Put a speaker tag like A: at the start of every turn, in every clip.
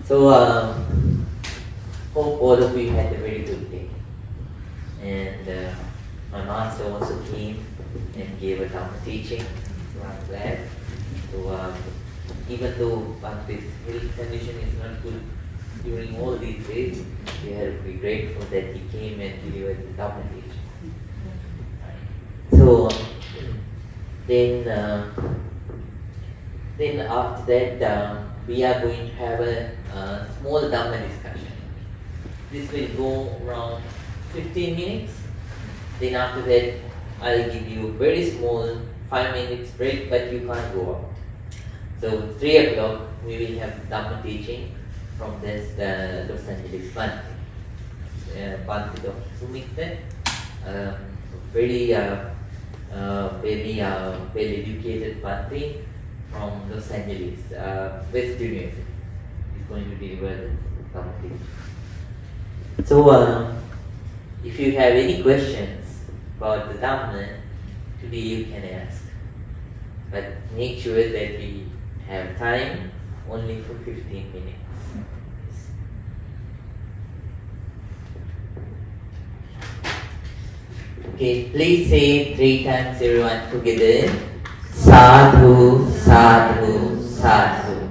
A: Hope all of you had a very good day. And my master also came and gave a Dhamma teaching, so I'm glad. Even though Bhakti's health condition is not good during all these days, we have to be grateful that he came and delivered the Dhamma teaching. So then after that, we are going to have a small Dhamma discussion. This will go around 15 minutes. Then after that, I'll give you a very small 5 minutes break, but you can't go out. So 3 o'clock, we will have Dhamma teaching from this Los Angeles Bhante. Bhante Dr. Sumit, very well-educated Bhante from Los Angeles, West University. He's going to deliver the Dhamma teaching. So, if you have any questions about the Dhamma, today you can ask. But make sure that we have time only for 15 minutes. Okay, please say 3 times everyone together. Sadhu, sadhu, sadhu.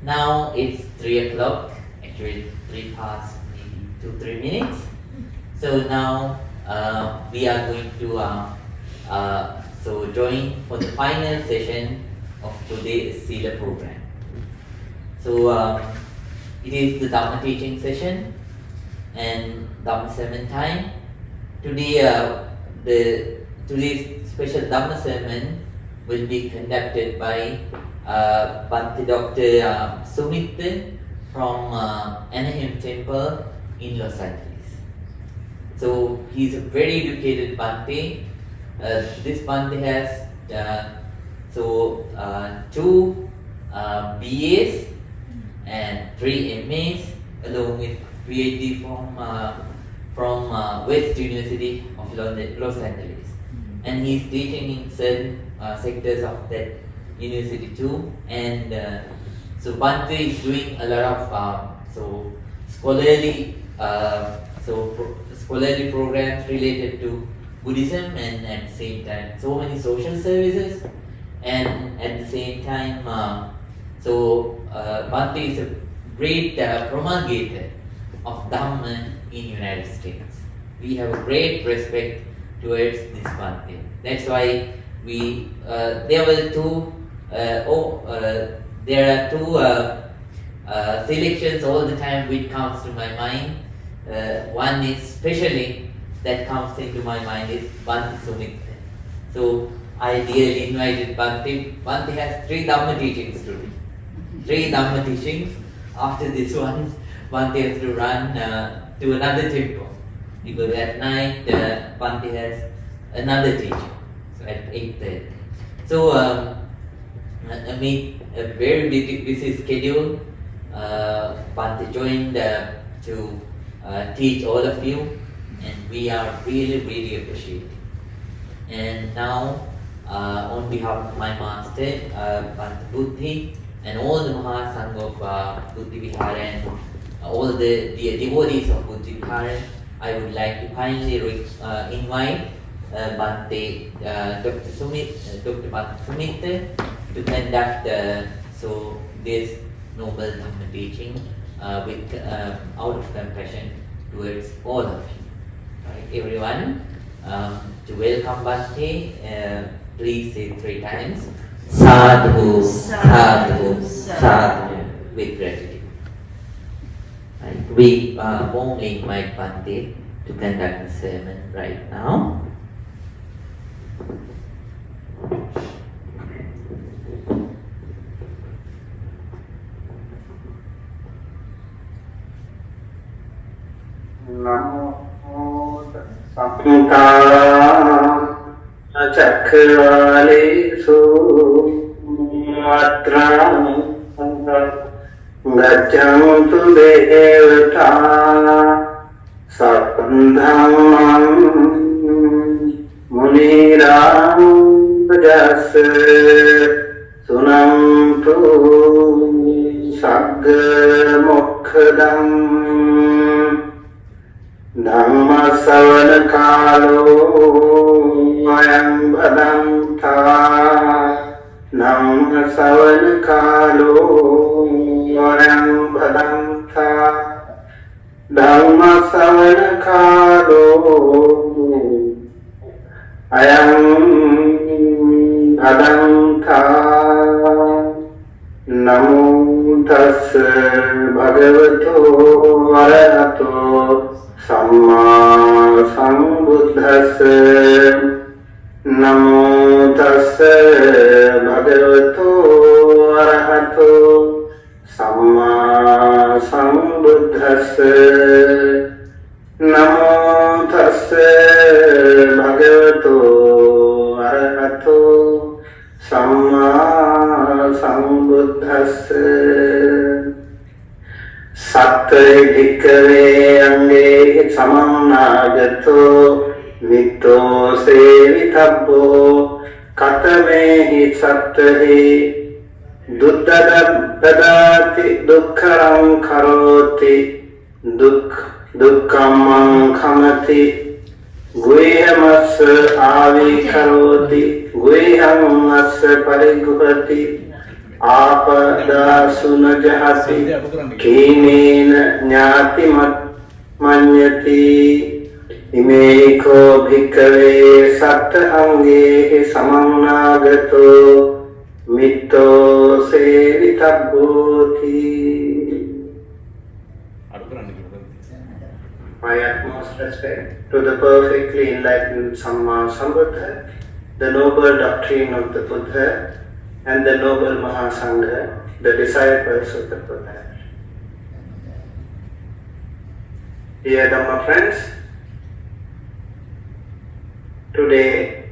A: Now it's 3 o'clock, actually 3 past maybe 2-3 minutes. So now we are going to join for the final session of today's Sila program. So it is the Dhamma teaching session and Dhamma sermon time. Today today's special Dhamma sermon will be conducted by Bhante Dr. Sumit from Anaheim Temple in Los Angeles. So he's a very educated Bhante. This Bhante has 2 BAs and 3 MAs along with PhD from West University of Los Angeles. And he's teaching in certain sectors of that university too. And so Bhante is doing a lot of scholarly programs related to Buddhism, and at the same time so many social services, and at the same time Bhante is a great promulgator of Dhamma in United States. We have a great respect towards this Bhante. That's why there are two selections all the time which comes to my mind. One is especially that comes into my mind is Bhante Sumit. So I dearly invited Bhante. Bhante has 3 Dhamma teachings today. 3 Dhamma teachings. After this one, Bhante has to run to another temple, because at night Bhante has another teaching. So at 8:30. So amid a very busy schedule, Bhante joined to teach all of you, and we are really appreciative. And now, on behalf of my master, Bhante Buddhi, and all the Mahasangha of Buddhi Vihara and all the devotees of Buddhi Vihara, I would like to kindly invite Bhante Dr. Bhante Sumit to conduct this noble Dhamma teaching with out of compassion towards all of you. Right, everyone, to welcome Bhante, please say 3 times, Sadhu, Sadhu, Sadhu, with gratitude. Right, we warmly invite Bhante to conduct the sermon right now.
B: Chakravalesu matrani gaccantu devata sapandhamam muniram jas sunamtu Sagga Mokkadam Dhamma Savana Kalo Ayam Bhadanta Dhamma Savana Kalo Ayam Bhadanta Dhamma Savana Kalo Ayam Bhadanta Namo Tassa Bhagavato Arahato Samma Sambuddhassa Namo Tassa Bhagavato Arahato Samma Sambuddhassa Namo Tassa Bhagavato Arahato Samma Sambuddhassa Sattva bhikkhave ange samannagato mitto sevitabbo katamehi sattvahi duddadati dukkharam karoti dukkhammam khamati guhyamassa avikaroti guhyamassa pariguhati Apada sunajahati kinena nyati manyati imeko bhikkhave satta ange samannagato mitto sevitabboti. My utmost respect to the perfectly enlightened Samma Sambuddha, the noble doctrine of the Buddha, and the noble Mahasangha, the disciples of the Buddha. Dear Dhamma friends, today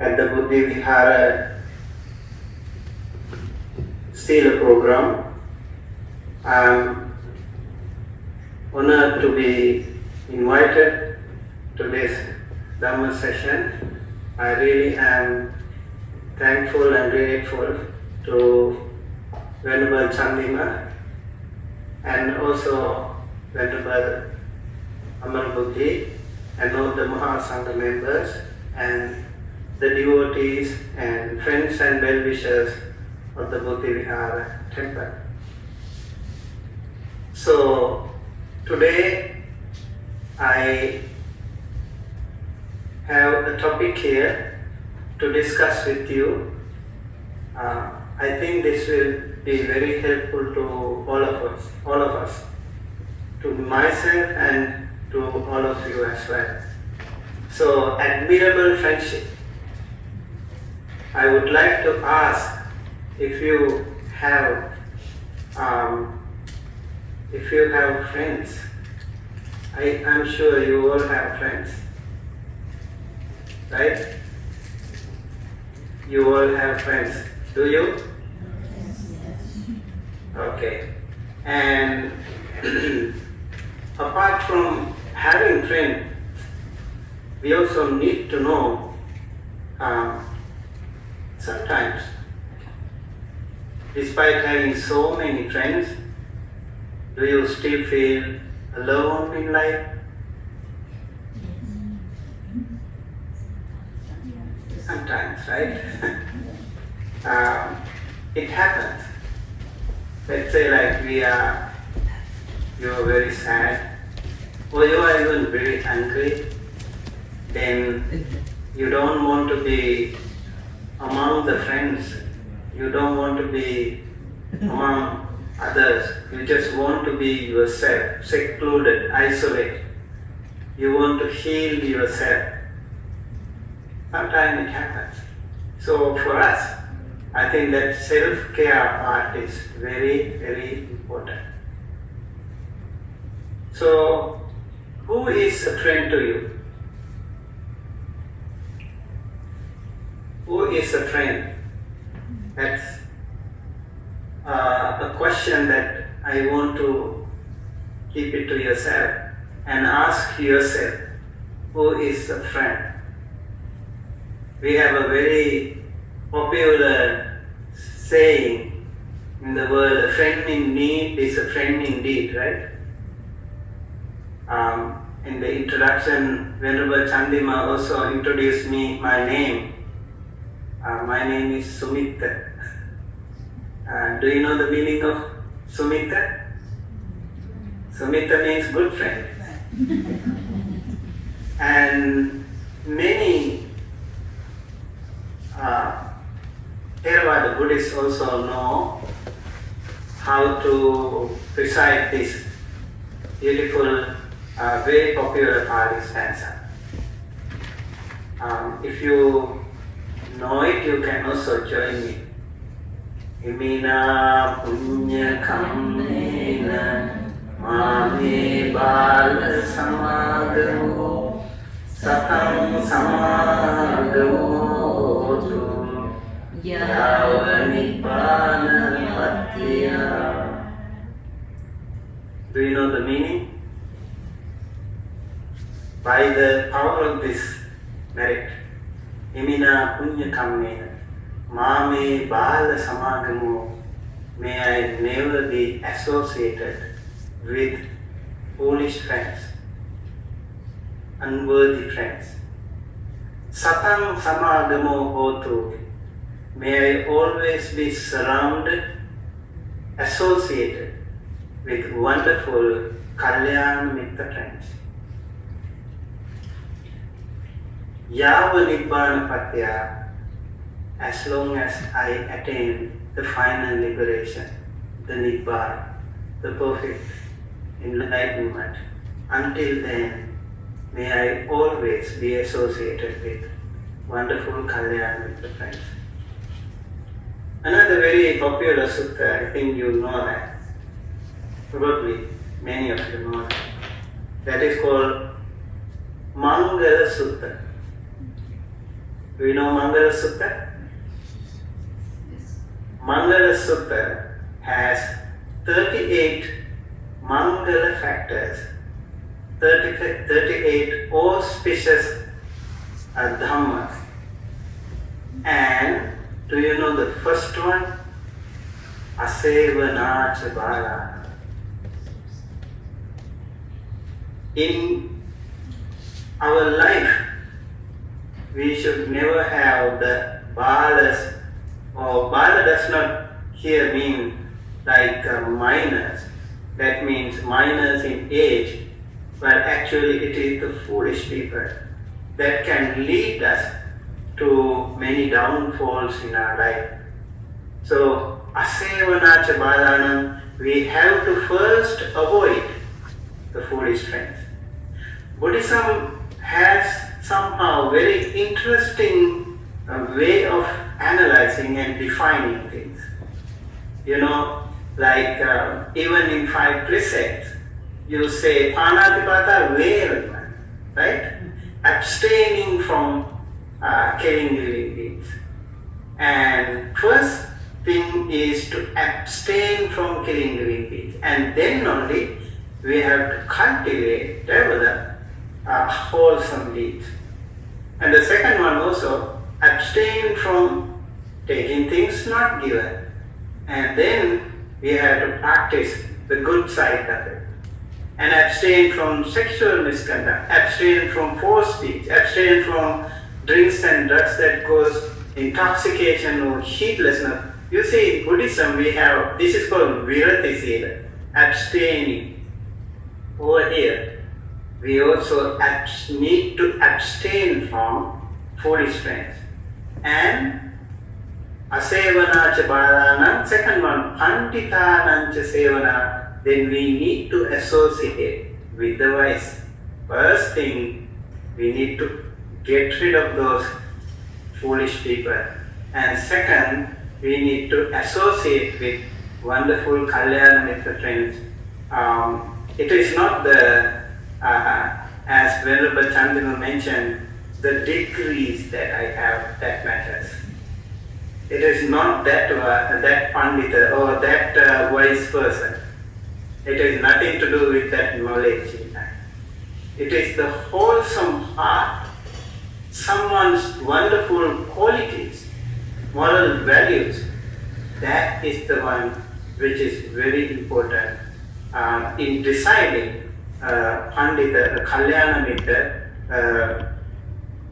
B: at the Buddhi Vihara Sila program, I am honored to be invited to this Dhamma session. I really am thankful and grateful to Venerable Chandima and also Venerable Amar Buddhi and all the Mahasangha members and the devotees and friends and well-wishers of the Buddhi Vihara temple. So today I have a topic here to discuss with you. I think this will be very helpful to all of us, to myself and to all of you as well. So, admirable friendship. I would like to ask if you have friends. I am sure you all have friends, right? You all have friends, do you? Okay. And apart from having friends, we also need to know sometimes, despite having so many friends, do you still feel alone in life? Sometimes, right? It happens. Let's say like you are very sad, or you are even very angry, then you don't want to be among the friends, you don't want to be among others, you just want to be yourself, secluded, isolated. You want to heal yourself. Sometimes it happens. So for us, I think that self-care part is very, very important. So, who is a friend to you? Who is a friend? That's a question that I want to keep it to yourself and ask yourself, who is a friend? We have a very popular saying In the world, a friend in need is a friend indeed, right? In the introduction, Venerable Chandima also introduced me my name. My name is Sumita. Do you know the meaning of Sumita? Sumita means good friend. And many Theravada Buddhists also know how to recite this beautiful, very popular Pali stanza. If you know it, you can also join me. Imina punya kammena mame bala samagamo satam samagamo tu yavanibbana pattiya. Do you know the meaning? By the power of this merit, Imina punya kammena Mame bala samagamo, may I never be associated with foolish friends, unworthy friends. Satang samagamo hotu, may I always be surrounded, associated with wonderful Kalyana Mitra friends. Yava Nibbana Patya, as long as I attain the final liberation, the Nibbana, the perfect enlightenment, until then, may I always be associated with wonderful Kalyana Mitra friends. Another very popular sutta, I think you know that, probably many of you know that, that is called Mangala Sutta. Do you know Mangala Sutta? Mangala Sutta has 38 Mangala factors, 38 auspicious dhammas. And do you know the first one? Asevanacha bala. In our life, we should never have the balas. Or bala does not here mean like minors. That means minors in age, but actually it is the foolish people that can lead us to many downfalls in our life. So, asevanacha balanam, we have to first avoid the foolish friends. Buddhism has somehow very interesting way of analyzing and defining things. You know, like even in 5 precepts, you say panatipata vema, right? Abstaining from killing living beings. And first thing is to abstain from killing living beings, and then only we have to cultivate, develop wholesome deeds. And the second one also, abstain from taking things not given, and then we have to practice the good side of it. And abstain from sexual misconduct, abstain from false speech, abstain from drinks and drugs that cause intoxication or heedlessness. You see, in Buddhism we have, this is called virati sila, abstaining. Over here, we also need to abstain from foolish friends. And asevanacha balanam, second one, panditanancha sevana, then we need to associate with the wise. First thing, we need to get rid of those foolish people. And second, we need to associate with wonderful Kalyana Mitra friends. It is not the, as Venerable Chandana mentioned, the degrees that I have that matters. It is not that pandita or that wise person. It has nothing to do with that knowledge in that. It is the wholesome heart, someone's wonderful qualities, moral values. That is the one which is very important in deciding Pandita, a Kalyana Mitra,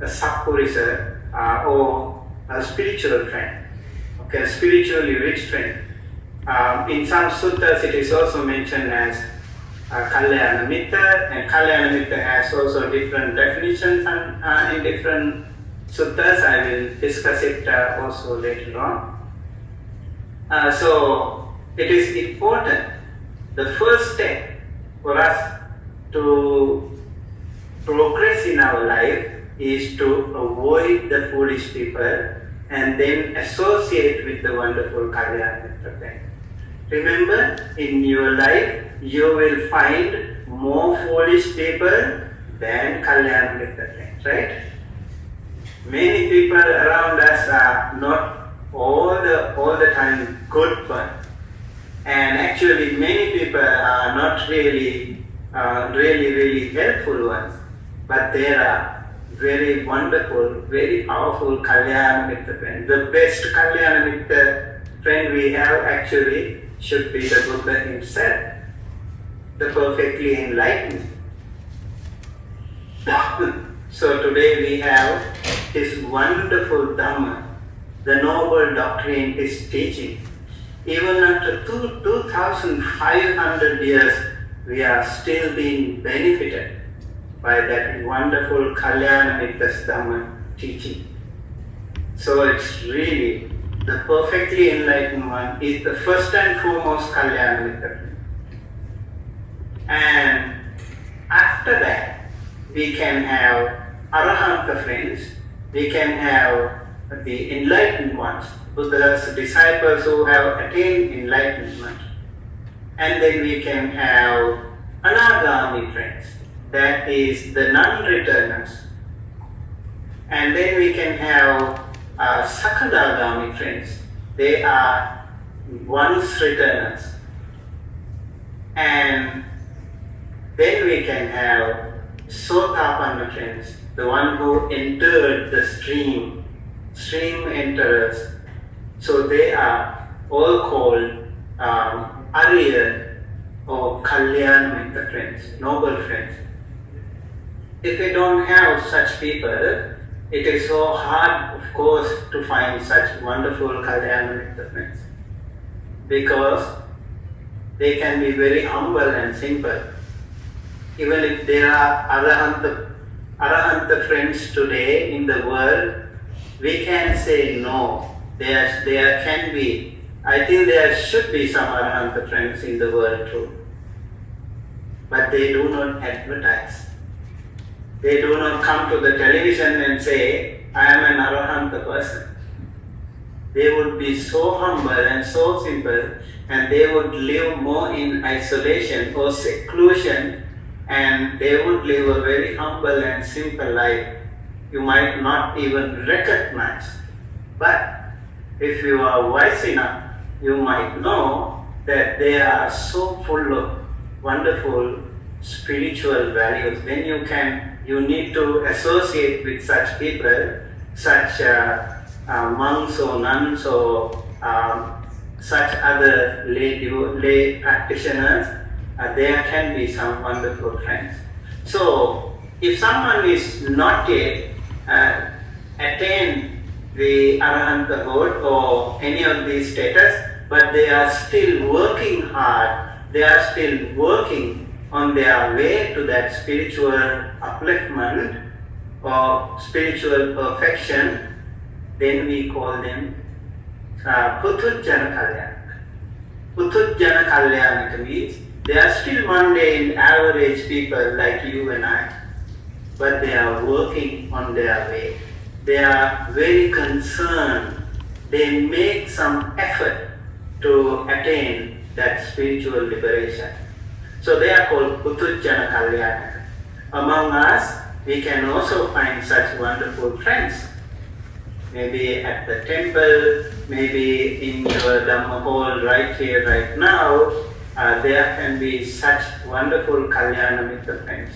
B: a Sappurisa, or a spiritual friend, okay, a spiritually rich friend. In some suttas it is also mentioned as Kalyana Mitra, and Kalyana Mitra has also different definitions in different suttas. I will discuss it also later on. So it is important, the first step for us to progress in our life is to avoid the foolish people and then associate with the wonderful Kalyana Mitra. Remember, in your life you will find more foolish people than Kalyana Mitra, right? Many people around us are not all the time good ones, and actually many people are not really helpful ones, but there are very wonderful, very powerful Kalyana Mitra friends. The best Kalyana Mitra friend we have actually should be the Buddha himself, the perfectly enlightened. So today we have his wonderful Dhamma, the noble doctrine, his teaching. Even after 2,500 years, we are still being benefited by that wonderful Kalyana Mitra's Dhamma teaching. So it's really, the perfectly enlightened one is the first and foremost Kalyana Mitra. And after that, we can have Arahanta friends, we can have the enlightened ones, Buddha's disciples who have attained enlightenment. And then we can have Anagami friends, that is the non-returners. And then we can have Sakadagami friends, they are once returners. And then we can have Sotapanna friends, the one who entered the stream enterers. So they are all called Arya or Kalyana Mitra friends, noble friends. If we don't have such people, it is so hard, of course, to find such wonderful Kalyana Mitra friends, because they can be very humble and simple. Even if there are Arahanta friends today in the world, we can say no. There can be, I think there should be some Arahanta friends in the world too. But they do not advertise. They do not come to the television and say, I am an Arahanta person. They would be so humble and so simple, and they would live more in isolation or seclusion, and they would live a very humble and simple life. You might not even recognize. But if you are wise enough, you might know that they are so full of wonderful spiritual values. Then you need to associate with such people, such monks or nuns or such other lay practitioners. There can be some wonderful friends. So, if someone is not yet attained the Arahantahood or any of these status, but they are still working hard, they are still working on their way to that spiritual upliftment or spiritual perfection, then we call them Puthujjana Kalyanaka. Puthujjana Kalyanaka means they are still mundane, average people like you and I, but they are working on their way. They are very concerned. They make some effort to attain that spiritual liberation. So they are called Puthujjana Kalyanaka. Among us, we can also find such wonderful friends. Maybe at the temple, maybe in your Dhamma hall right here, right now, there can be such wonderful Kalyana Mitra friends.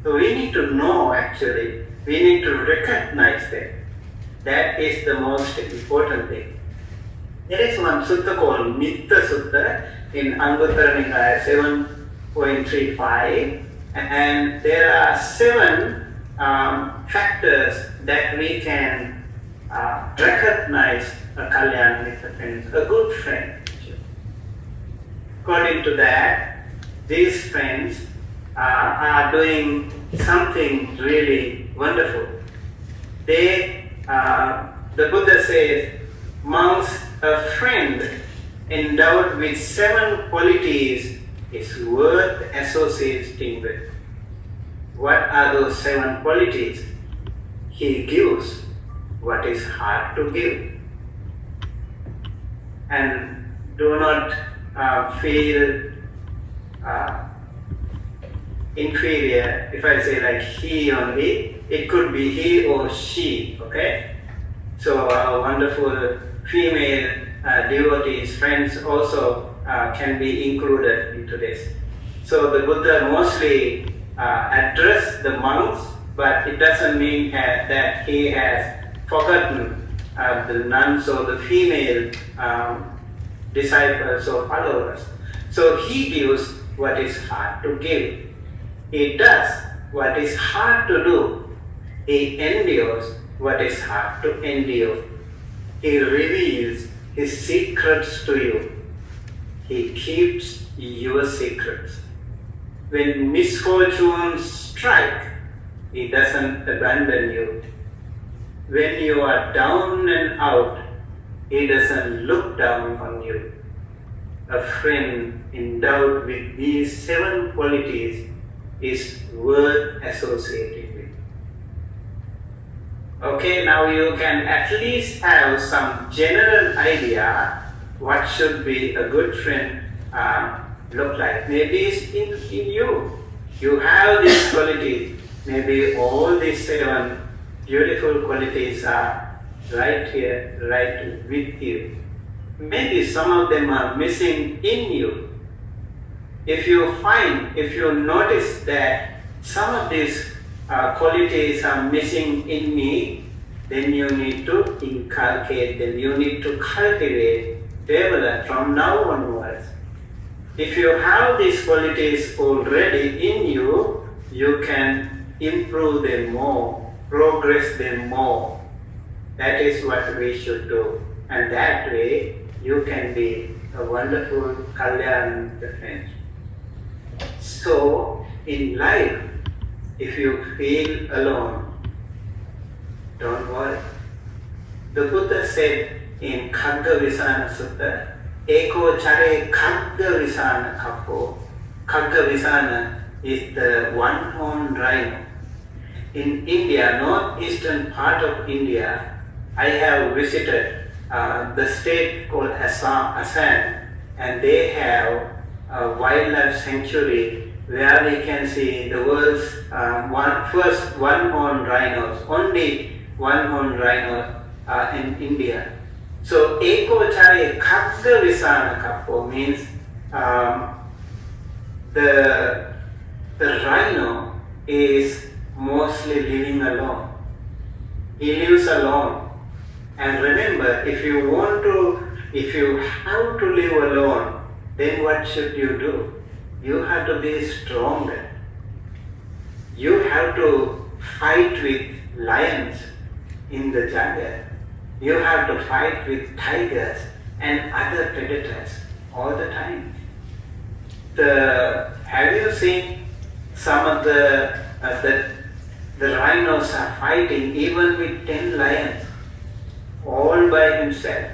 B: So we need to know actually, we need to recognize them. That is the most important thing. There is one sutta called Mitta Sutta in Anguttara Nikaya 7.35, and there are 7 factors that we can recognize a Kalyana Mitra friend, a good friend. According to that, these friends are doing something really wonderful. The Buddha says, monks, a friend endowed with 7 qualities is worth associating with. What are those 7 qualities? He gives what is hard to give. And do not feel inferior if I say like he only. It could be he or she, okay? So our wonderful female devotees, friends also can be included into this. So the Buddha mostly addressed the monks, but it doesn't mean that he has forgotten the nuns or the female disciples or followers. So he gives what is hard to give. He does what is hard to do. He endures what is hard to endure. He reveals his secrets to you. He keeps your secrets. When misfortunes strike, he doesn't abandon you. When you are down and out, he doesn't look down on you. A friend endowed with these 7 qualities is worth associating with. Okay, now you can at least have some general idea what should be a good friend look like. Maybe it's in you. You have these qualities. Maybe all these 7 beautiful qualities are right here, right with you. Maybe some of them are missing in you. If you notice that some of these qualities are missing in me, then you need to inculcate them, you need to cultivate, develop from now onwards. If you have these qualities already in you, you can improve them more, progress them more. That is what we should do. And that way, you can be a wonderful Kalyana friend. So, in life, if you feel alone, don't worry. The Buddha said in Khagga Visana Sutta, Eko Chare Khagga Visana Kappo. Khagga Visana is the one-horned rhino. In India, northeastern part of India, I have visited the state called Assam, and they have a wildlife sanctuary where we can see the world's first one-horned rhinos, only one-horned rhino in India. So, Eko Chare Khagga Visana Kappo means the rhino is mostly living alone. He lives alone. And remember, if you have to live alone, then what should you do? You have to be stronger. You have to fight with lions in the jungle. You have to fight with tigers and other predators all the time. Have you seen some of the rhinos are fighting even with 10 lions, all by himself?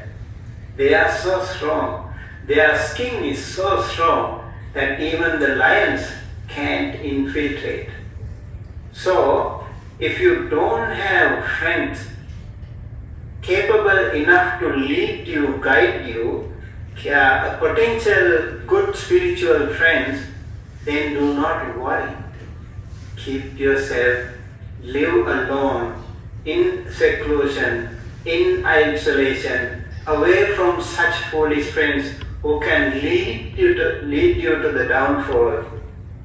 B: They are so strong. Their skin is so strong that even the lions can't infiltrate. So, if you don't have friends capable enough to lead you, guide you, potential good spiritual friends, then do not worry. Keep yourself, live alone, in seclusion, in isolation, away from such foolish friends who can lead you to the downfall.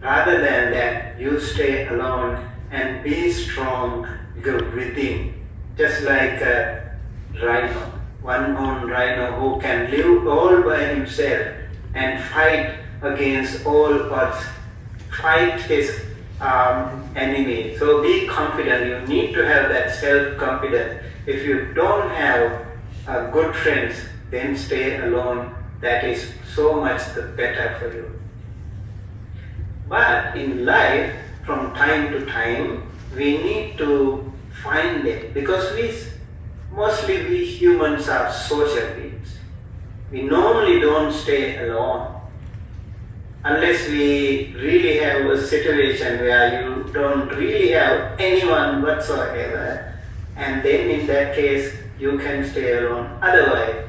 B: Rather than that, you stay alone and be strong within, just like a rhino. one on rhino who can live all by himself and fight against all odds, fight his enemy. So be confident. You need to have that self-confidence. If you don't have good friends, then stay alone. That is so much the better for you. But in life, from time to time, we need to find it, because mostly we humans are social beings. We normally don't stay alone unless we really have a situation where you don't really have anyone whatsoever, and then in that case you can stay alone. Otherwise,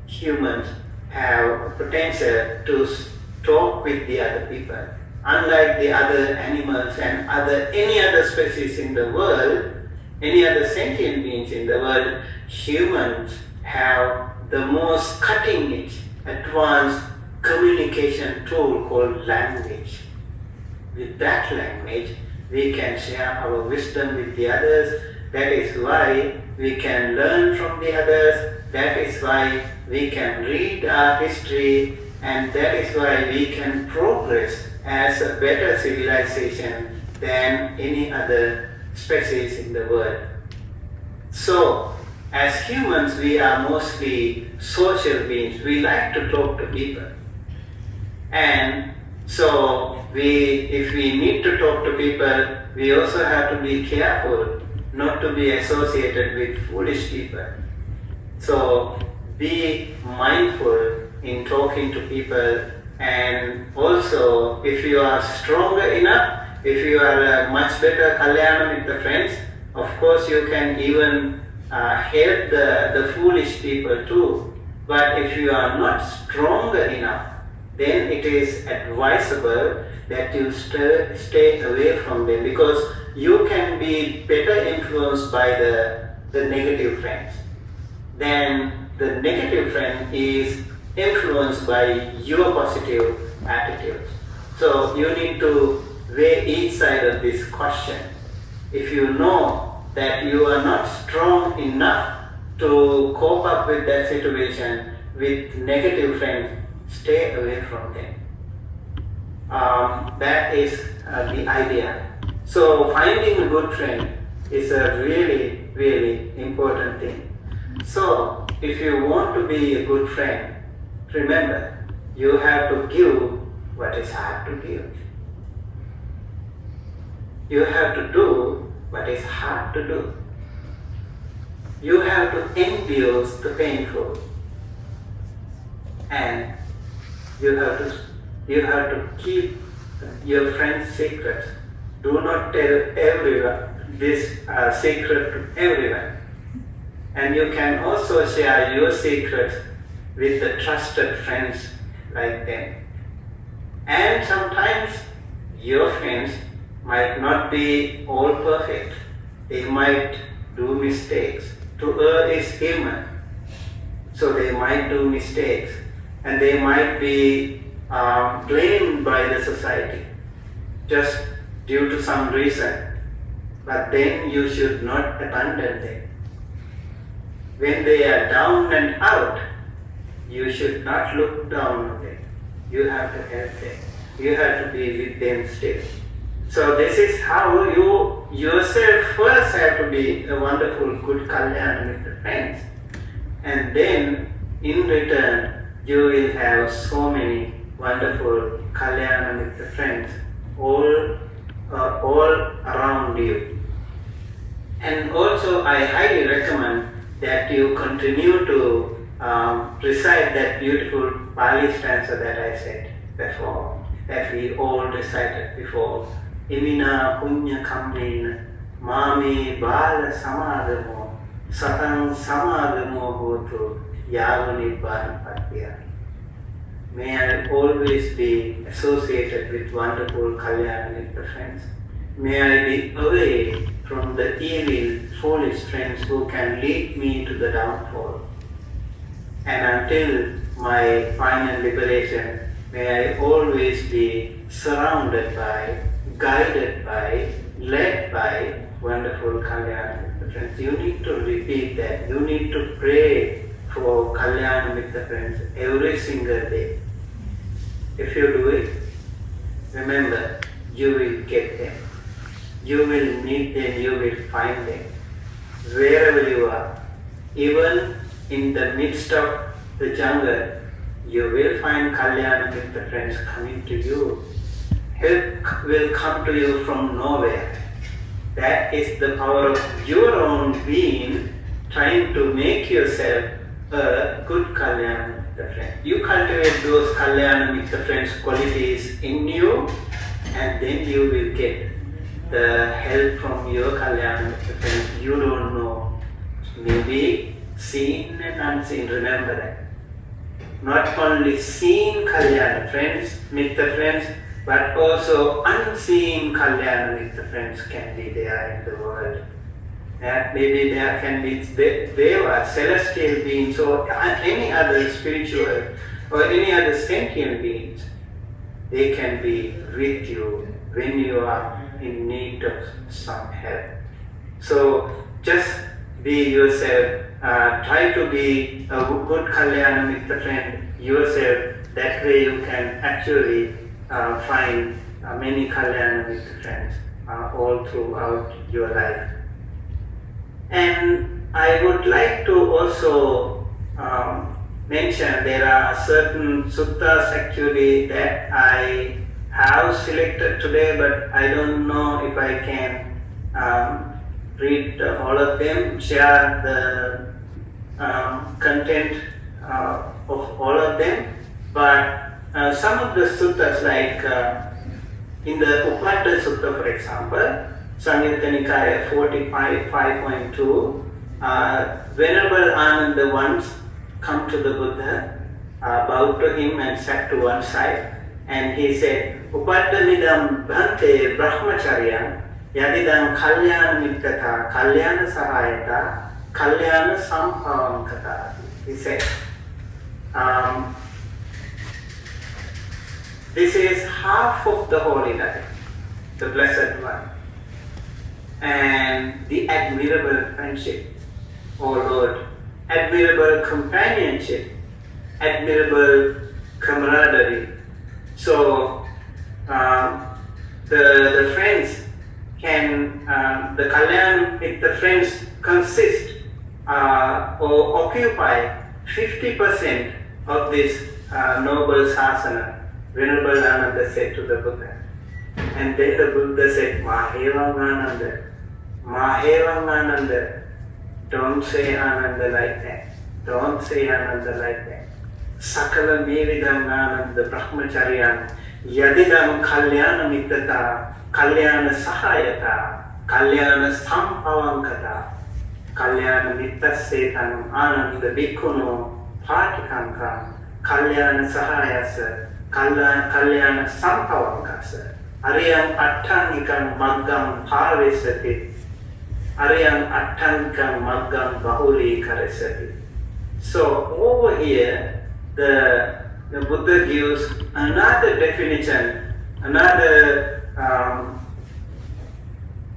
B: humans have potential to talk with the other people. Unlike the other animals and any other species in the world, any other sentient beings in the world, humans have the most cutting-edge, advanced communication tool called language. With that language, we can share our wisdom with the others. That is why we can learn from the others. That is why we can read our history, and that is why we can progress as a better civilization than any other species in the world. So, as humans, we are mostly social beings. We like to talk to people. And so, if we need to talk to people, we also have to be careful not to be associated with foolish people. So, be mindful in talking to people, and also if you are stronger enough, if you are a much better kalyana with the friends, of course you can even help the foolish people too. But if you are not stronger enough, then it is advisable that you stay away from them, because you can be better influenced by the negative friends. Then the negative friend is influenced by your positive attitudes. So you need to weigh each side of this question. If you know that you are not strong enough to cope up with that situation with negative friends, stay away from them. That is the idea. So finding a good friend is a really, really important thing. So if you want to be a good friend, remember, you have to give what is hard to give. You have to do what is hard to do. You have to endure the painful. And you have to keep your friend's secrets. Do not tell everyone this secret to everyone. And you can also share your secrets with the trusted friends like them. And sometimes your friends might not be all perfect. They might do mistakes. To err is human. So they might do mistakes, and they might be blamed by the society just due to some reason. But then you should not abandon them. When they are down and out, you should not look down on them. You have to help them. You have to be with them still. So this is how you yourself first have to be a wonderful, good kalyana with the friends. And then in return, you will have so many wonderful kalyana with the friends all around you. And also I highly recommend that you continue to recite that beautiful Pali stanza that I said before, that we all recited before. Imina punya kamena mami bala samadamo satang samadamo hotu yavani patya. May I always be associated with wonderful kalyana friends. May I be away from the evil, foolish friends who can lead me to the downfall. And until my final liberation, may I always be surrounded by, guided by, led by wonderful kalyana friends. You need to repeat that. You need to pray for Kalyana Mitra friends every single day. If you do it, remember, you will get them. You will meet them, you will find them. Wherever you are, even in the midst of the jungle, you will find Kalyana Mitra friends coming to you. Help will come to you from nowhere. That is the power of your own being trying to make yourself a good Kalyana Mitra friend. You cultivate those Kalyana Mitra friends qualities in you, and then you will get the help from your Kalyana Mitra friends. You don't know. Maybe seen and unseen, remember that. Not only seen Kalyana friends, Mitra friends, but also unseen Kalyana Mitra friends can be there in the world. Maybe there can be Deva, celestial beings, or any other spiritual or any other sentient beings. They can be with you when you are in need of some help. So just be yourself, try to be a good Kalyana Mitra friend yourself. That way you can actually find many Kalyana Mitra friends all throughout your life. And I would like to also mention there are certain suttas actually that I have selected today, but I don't know if I can read all of them, share the content of all of them. But some of the suttas, like in the Upada Sutta, for example, Samyutta Nikaya 45.5.2, Venerable Ananda once come to the Buddha, bowed to him and sat to one side, and he said, Upaddanidam bhante brahmacharyam yadidam kalyana mittata kalyana sahayata kalyana sampavankata. He said, this is half of the holy life, the blessed one, and the admirable friendship, O Lord, admirable companionship, admirable camaraderie. So the friends can, the Kalyana Mitra friends consist or occupy 50% of this noble sasana. Venerable Ananda said to the Buddha. And then the Buddha said, Mahevang Ananda, Mahevang Ananda. Don't say Ananda like that. Don't say Ananda like that. Sakala Mevidam Ananda Brahmacharyam Yadidam Kalyana Mittata Kalyana Sahayata Kalyana Sampavankata Kalyana Mittasetanam Ananda Bhikkhuno Phatikankam Kalyana Sahayasa Kalyana Sampavankasa Ariyam Atthanikam Maggam Bhavesati Ariyam Atthanikam Maggam Bahuri Karesati. So over here the Buddha gives another definition,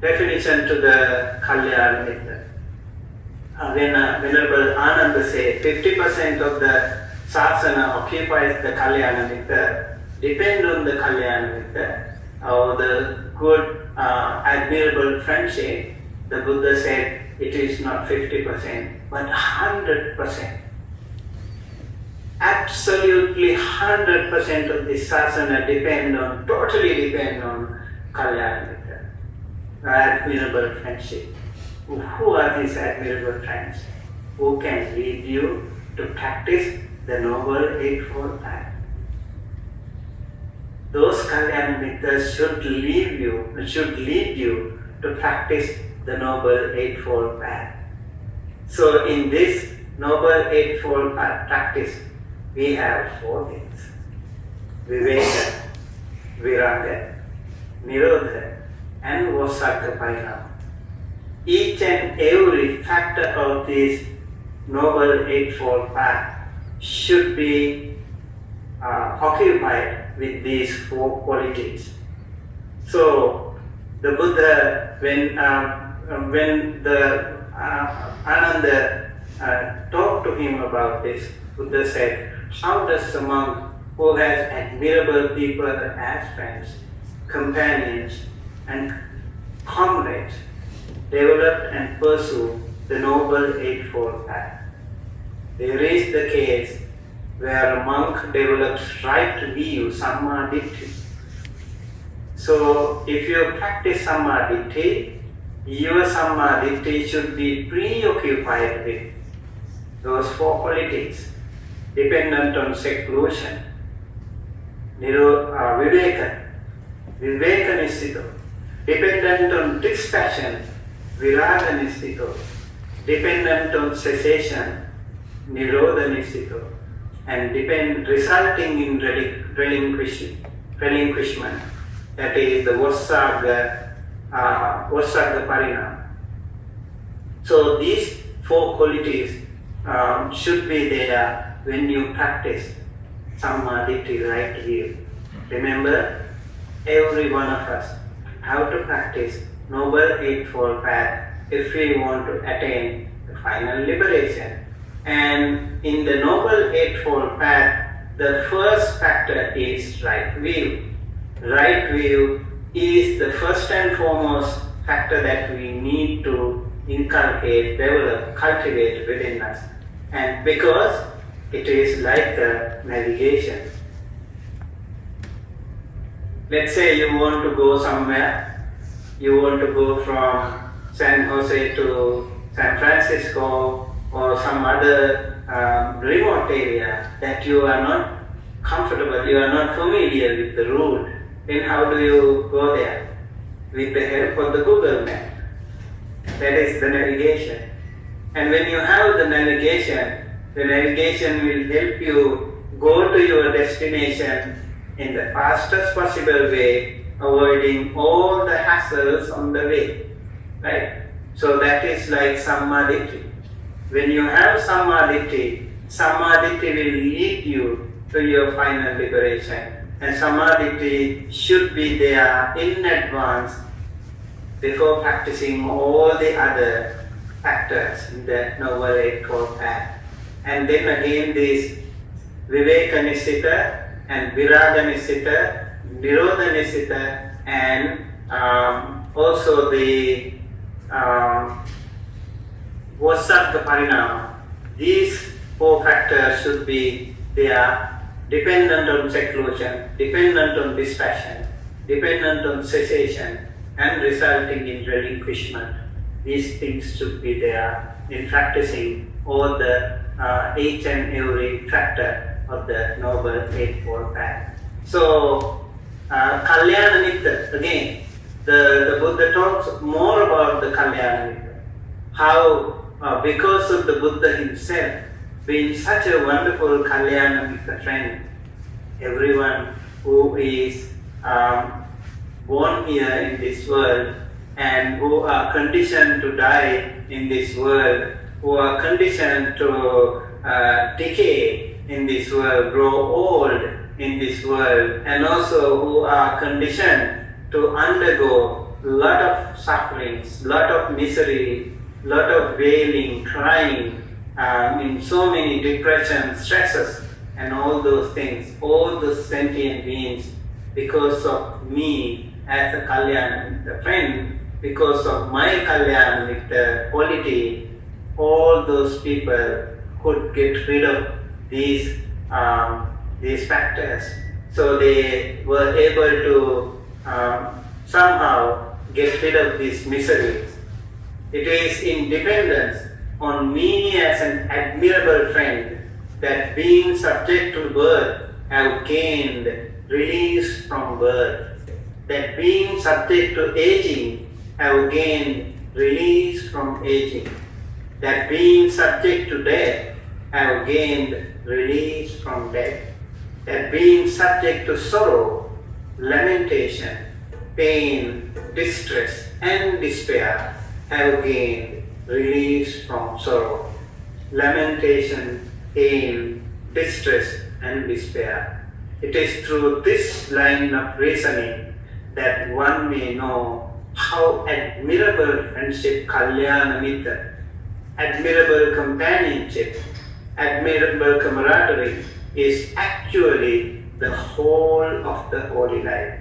B: definition to the Kalyana Mitra. When Venerable Ananda said 50% of the sasana occupies the Kalyana Mitra, depend on the Kalyana Mitra or the good admirable friendship, the Buddha said it is not 50% but 100%. Absolutely 100% of this sasana totally depend on Kalyana Mitra, admirable friendship. Who are these admirable friends? Who can lead you to practice the Noble Eightfold Path? Those Kalyana Mitras should lead you to practice the Noble Eightfold Path. So in this Noble Eightfold Path practice, we have four things: Viveka, Viraga, Nirodha, and Vosaka Parinama. Each and every factor of this Noble Eightfold Path should be occupied with these four qualities. So the Buddha, when the Ananda talked to him about this, Buddha said, how does a monk who has admirable people as friends, companions, and comrades develop and pursue the Noble Eightfold Path? There is the case where a monk develops right view, Sammaditthi. So, if you practice Sammaditthi, your Sammaditthi should be preoccupied with those four qualities, dependent on seclusion, viveka, viveka-nisthito, dependent on dispassion, viraga-nisthito, dependent on cessation, nirodha-nisthito, and resulting in relinquishment, that is the Vassagga Parinama. So these four qualities should be there when you practice Sammaditthi, right view. Remember, every one of us have to practice Noble Eightfold Path if we want to attain the final liberation. And in the Noble Eightfold Path, the first factor is right view. Right view is the first and foremost factor that we need to inculcate, develop, cultivate within us. And because it is like a navigation. Let's say you want to go somewhere, you want to go from San Jose to San Francisco or some other remote area that you are not comfortable, you are not familiar with the route. Then how do you go there? With the help of the Google map. That is the navigation. And when you have the navigation will help you go to your destination in the fastest possible way, avoiding all the hassles on the way. Right? So that is like Sammaditthi. When you have Sammaditthi will lead you to your final liberation. And Sammaditthi should be there in advance before practicing all the other factors in the Noble Eightfold Path. And then again this Viveka-nisthita and Viraga-nisthita, Nirodha-nisthita, and also the Vassagga Parinama. These four factors should be there, dependent on seclusion, dependent on dispassion, dependent on cessation, and resulting in relinquishment. These things should be there in practicing all the each and every factor of the Noble Eightfold Path. So, Kalyana Mitta, again, the Buddha talks more about the Kalyana Mitta. How, because of the Buddha himself being such a wonderful Kalyana Mitta friend, everyone who is born here in this world and who are conditioned to die in this world, who are conditioned to decay in this world, grow old in this world, and also who are conditioned to undergo lot of sufferings, lot of misery, lot of wailing, crying, in so many depression, stresses, and all those things, all those sentient beings, because of me as a Kalyana Mitta friend, because of my Kalyana Mitta quality, all those people could get rid of these factors. So they were able to somehow get rid of these miseries. It is in dependence on me as an admirable friend that being subject to birth have gained release from birth, that being subject to aging have gained release from aging, that being subject to death have gained release from death, that being subject to sorrow, lamentation, pain, distress, and despair have gained release from sorrow, lamentation, pain, distress, and despair. It is through this line of reasoning that one may know how admirable friendship Kalyana Mitta admirable companionship, admirable camaraderie is actually the whole of the holy life.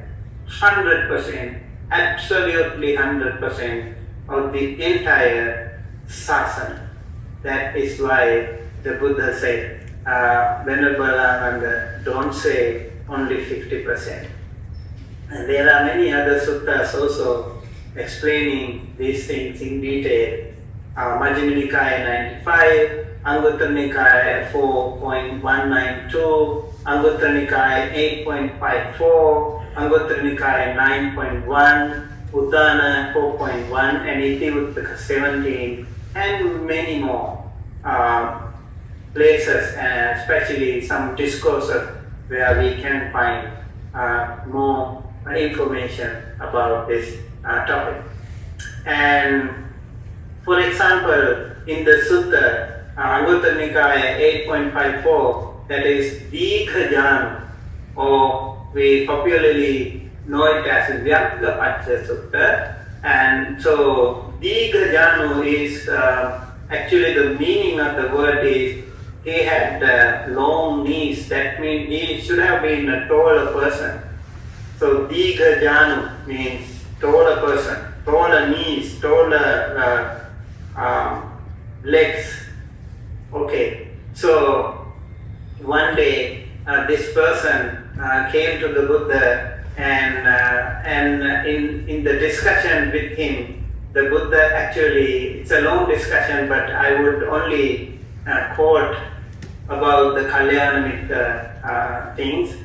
B: 100%, absolutely 100% of the entire sasana. That is why the Buddha said, Venerable Ananda, don't say only 50%. And there are many other suttas also explaining these things in detail. Majjhima Nikaya 95, Anguttara Nikaya 4.192, Anguttara Nikaya 8.54, Anguttara Nikaya 9.1, Uddana 4.1, and Itivuttaka 17, and many more places, especially some discourses where we can find more information about this topic. And for example, in the Sutta, Anguttara Nikaya 8.54, that is Digha Jhana, or we popularly know it as Vyagga-Pacca Sutta. And so Digha Jhana is actually the meaning of the word is he had long knees. That means he should have been a taller person. So Digha Jhana means taller person, taller knees, taller legs. Okay, so one day this person came to the Buddha, and in the discussion with him, the Buddha actually, it's a long discussion, but I would only quote about the Kalyana things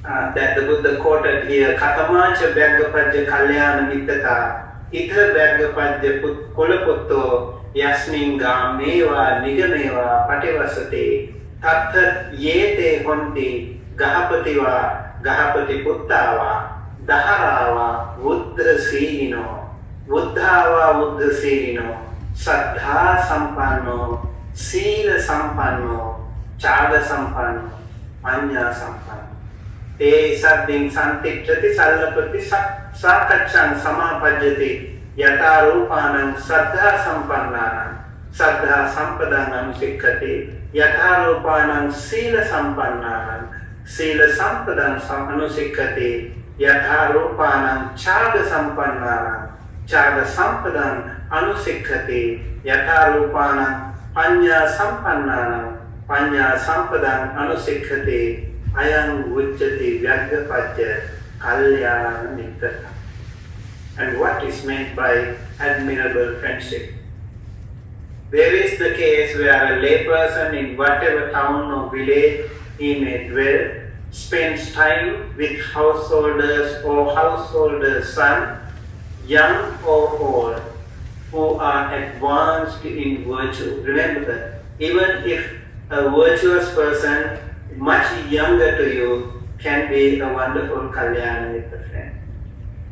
B: that the Buddha quoted here. Katamacha Bhagapajja Kalyana Mittata Itha Bhagapajja Kulaputto Yasminga Meva Nigameva Pativasati Tathat Yete Honti Gahapativa Gahapati Puttava Daharava Buddha Sirino Buddhava Buddha Sirino Saddha Sampanno Sila Sampanno Chada Sampanno Anya Sampanno Te Saddin Santipchati Sallapati Sakachan Samapajjati Yata Rupanam Saddha Sampannanam Saddha Sampadanam Sikkati Yata Rupanam Sila Sampannanam Sila Sampadam Anusikkati Yatha Rupanam Chada Sampannanam Chada Sampadam Anusikkati Yatha Rupanam Panya Sampannanam Panya Sampadam Anusikkati Ayam Vujjati Vyagapajja Kalyana Mittata. And what is meant by admirable friendship? There is the case where a layperson in whatever town or village he may dwell spends time with householders or householders' son, young or old, who are advanced in virtue. Remember that even if a virtuous person much younger to you can be a wonderful Kalyana Mitta friend.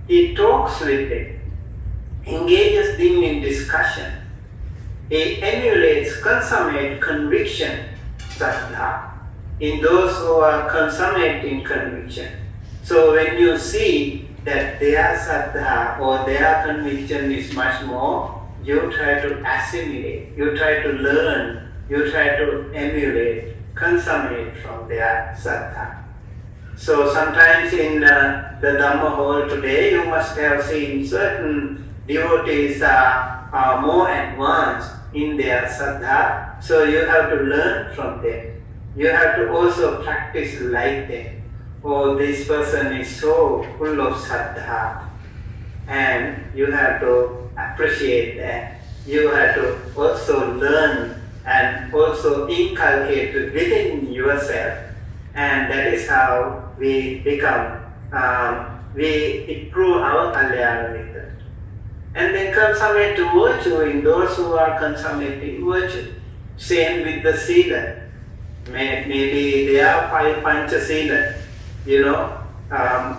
B: He talks with him, engages them in discussion. He emulates consummate conviction, saddha, in those who are consummate in conviction. So when you see that their saddha or their conviction is much more, you try to assimilate, you try to learn, you try to emulate, consummate from their saddha. So sometimes in the Dhamma hall today, you must have seen certain devotees are more advanced in their saddha, so you have to learn from them. You have to also practice like them. Oh, this person is so full of saddha, and you have to appreciate that. You have to also learn and also inculcate within yourself, and that is how we become, we improve our Kalyana Mitta. And then consummate virtue in those who are consummating virtue. Same with the Sila. Maybe they are 5 Pancha Sila. You know,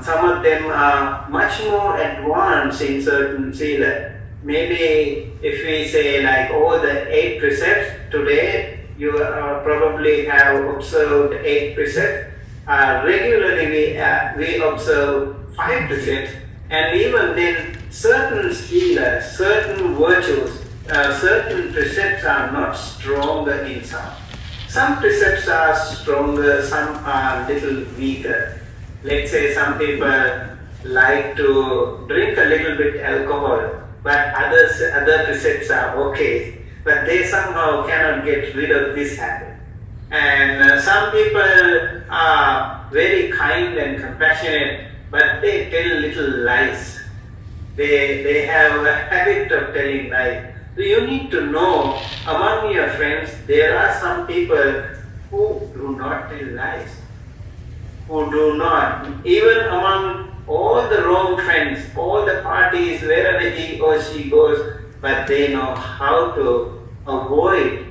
B: some of them are much more advanced in certain Sila. Maybe if we say like all the 8 precepts today, you probably have observed 8 precepts. Regularly we observe 5 precepts, and even then certain Sila, certain virtues certain precepts are not stronger in some. Some precepts are stronger, some are little weaker. Let's say some people like to drink a little bit alcohol, but other precepts are okay, but they somehow cannot get rid of this habit. And some people are very kind and compassionate, but they tell little lies. They have a habit of telling lies. So you need to know, among your friends, there are some people who do not tell lies, who do not, even among all the wrong friends, all the parties, wherever he or she goes, but they know how to avoid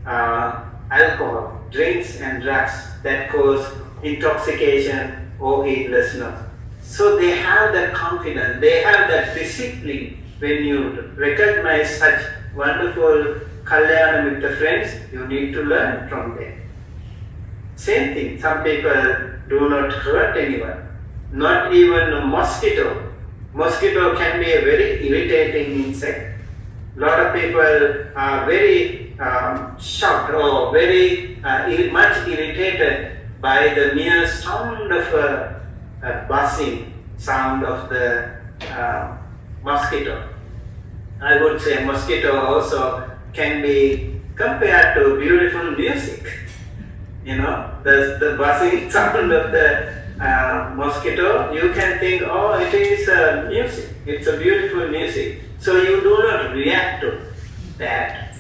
B: alcohol, drinks and drugs that cause intoxication or heedlessness. So they have that confidence, they have that discipline. When you recognize such wonderful Kalyana with the friends, you need to learn from them. Same thing, some people do not hurt anyone, not even a mosquito. Mosquito can be a very irritating insect. A lot of people are very shocked or very much irritated by the mere sound of a buzzing sound of the mosquito. I would say mosquito also can be compared to beautiful music. You know, the buzzing sound of the mosquito, you can think, oh, it is music, it's a beautiful music. So you do not react to that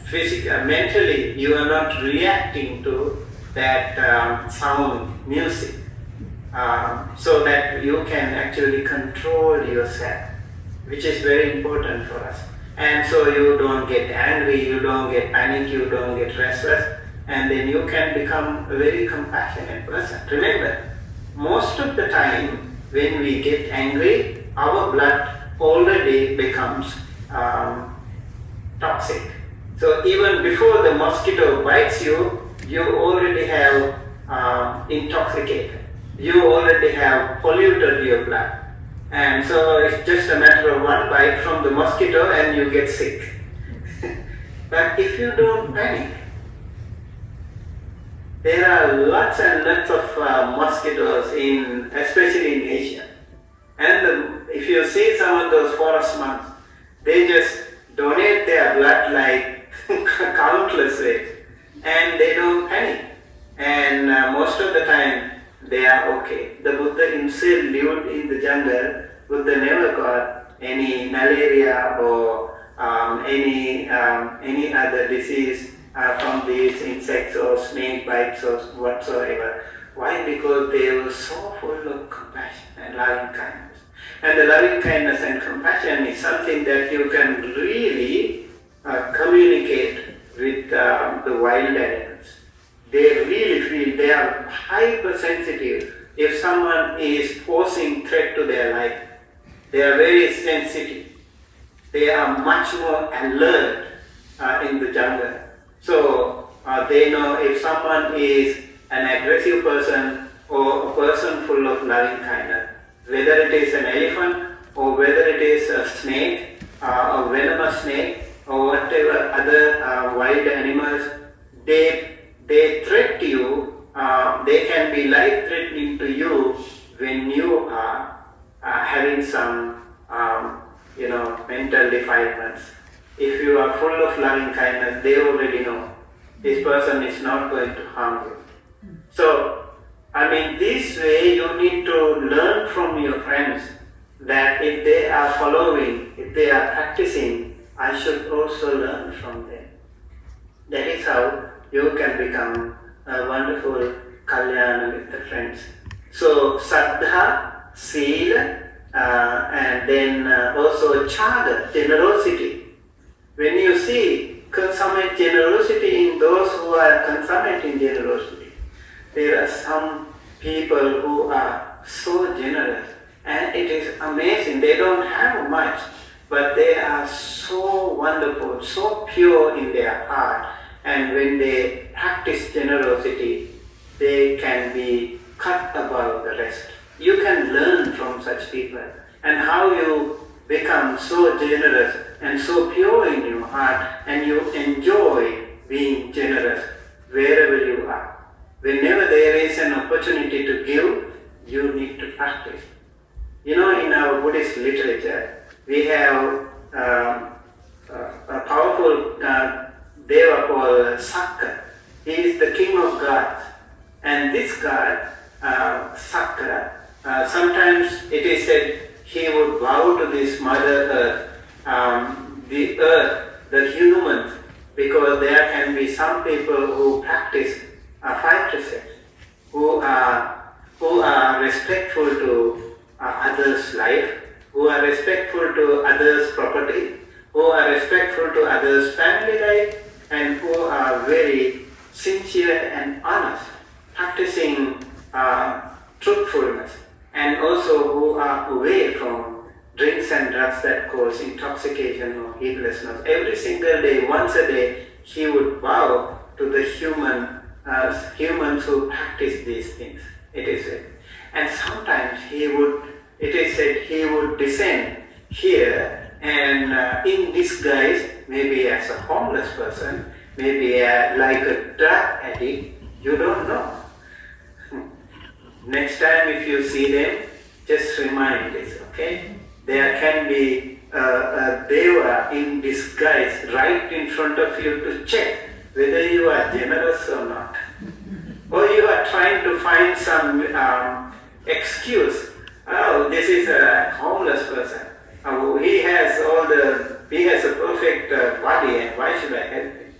B: mentally, you are not reacting to that sound, music, so that you can actually control yourself, which is very important for us. And so you don't get angry, you don't get panic, you don't get restless, and then you can become a very compassionate person. Remember, most of the time when we get angry, our blood already becomes toxic. So even before the mosquito bites you, you already have intoxicated. You already have polluted your blood. And so it's just a matter of one bite from the mosquito and you get sick. But if you don't panic, there are lots and lots of mosquitoes especially in Asia. And if you see some of those forest monks, they just donate their blood like countless ways, and they don't panic. And most of the time, they are okay. The Buddha himself lived in the jungle. Buddha never got any malaria or any other disease from these insects or snake bites or whatsoever. Why? Because they were so full of compassion and loving kindness. And the loving kindness and compassion is something that you can really communicate with the wild animals. They really feel, they are hypersensitive. If someone is posing threat to their life, they are very sensitive. They are much more alert in the jungle. So they know if someone is an aggressive person or a person full of loving kindness, whether it is an elephant or whether it is a snake, a venomous snake or whatever other wild animals, they threat you, they can be life-threatening to you when you are having some mental defilements. If you are full of loving kindness, they already know this person is not going to harm you. So, this way you need to learn from your friends that if they are following, if they are practicing, I should also learn from them. That is how you can become a wonderful Kalyana with the friends. So, Saddha, Sila, and then also Chada, generosity. When you see consummate generosity in those who are consummate in generosity, there are some people who are so generous, and it is amazing. They don't have much, but they are so wonderful, so pure in their heart, and when they practice generosity, they can be cut above the rest. You can learn from such people, and how you become so generous and so pure in your heart, and you enjoy being generous wherever you are. Whenever there is an opportunity to give, you need to practice. In our Buddhist literature, we have a powerful deva called Sakka. He is the king of gods. And this god, Sakka, sometimes it is said he would bow to this Mother Earth, the earth, the humans, because there can be some people who practice 5 precepts, who are respectful to others' life, who are respectful to others' property, who are respectful to others' family life, and who are very sincere and honest, practicing truthfulness, and also who are away from drinks and drugs that cause intoxication or heedlessness. Every single day, once a day, he would bow to the humans who practice these things, it is said. And sometimes it is said he would descend here and in disguise, maybe as a homeless person, maybe like a drug addict, you don't know. Next time if you see them, just remind this, okay? There can be a deva in disguise right in front of you to check whether you are generous or not. Or you are trying to find some excuse. Oh, this is a homeless person. Oh, he has a perfect body, and why should I help him?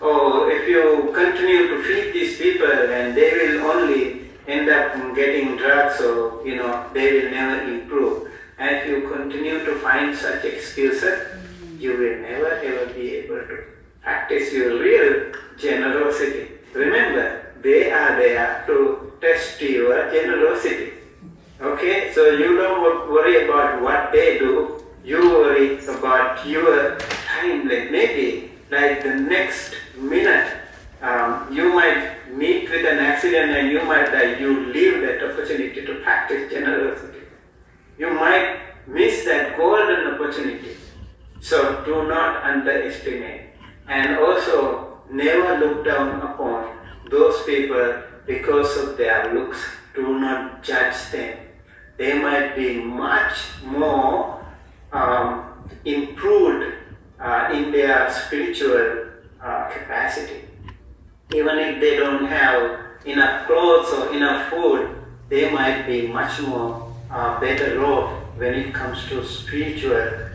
B: Or if you continue to feed these people, and they will only end up getting drugs, so they will never improve. And if you continue to find such excuses, you will never ever be able to practice your real generosity. Remember, they are there to test your generosity. Okay, so you don't worry about what they do, you worry about your time. Maybe like the next minute, you might meet with an accident and you might die. You leave that opportunity to practice generosity. You might miss that golden opportunity. So do not underestimate. And also never look down upon those people because of their looks. Do not judge them. They might be much more improved in their spiritual capacity. Even if they don't have enough clothes or enough food, they might be much more better off when it comes to spiritual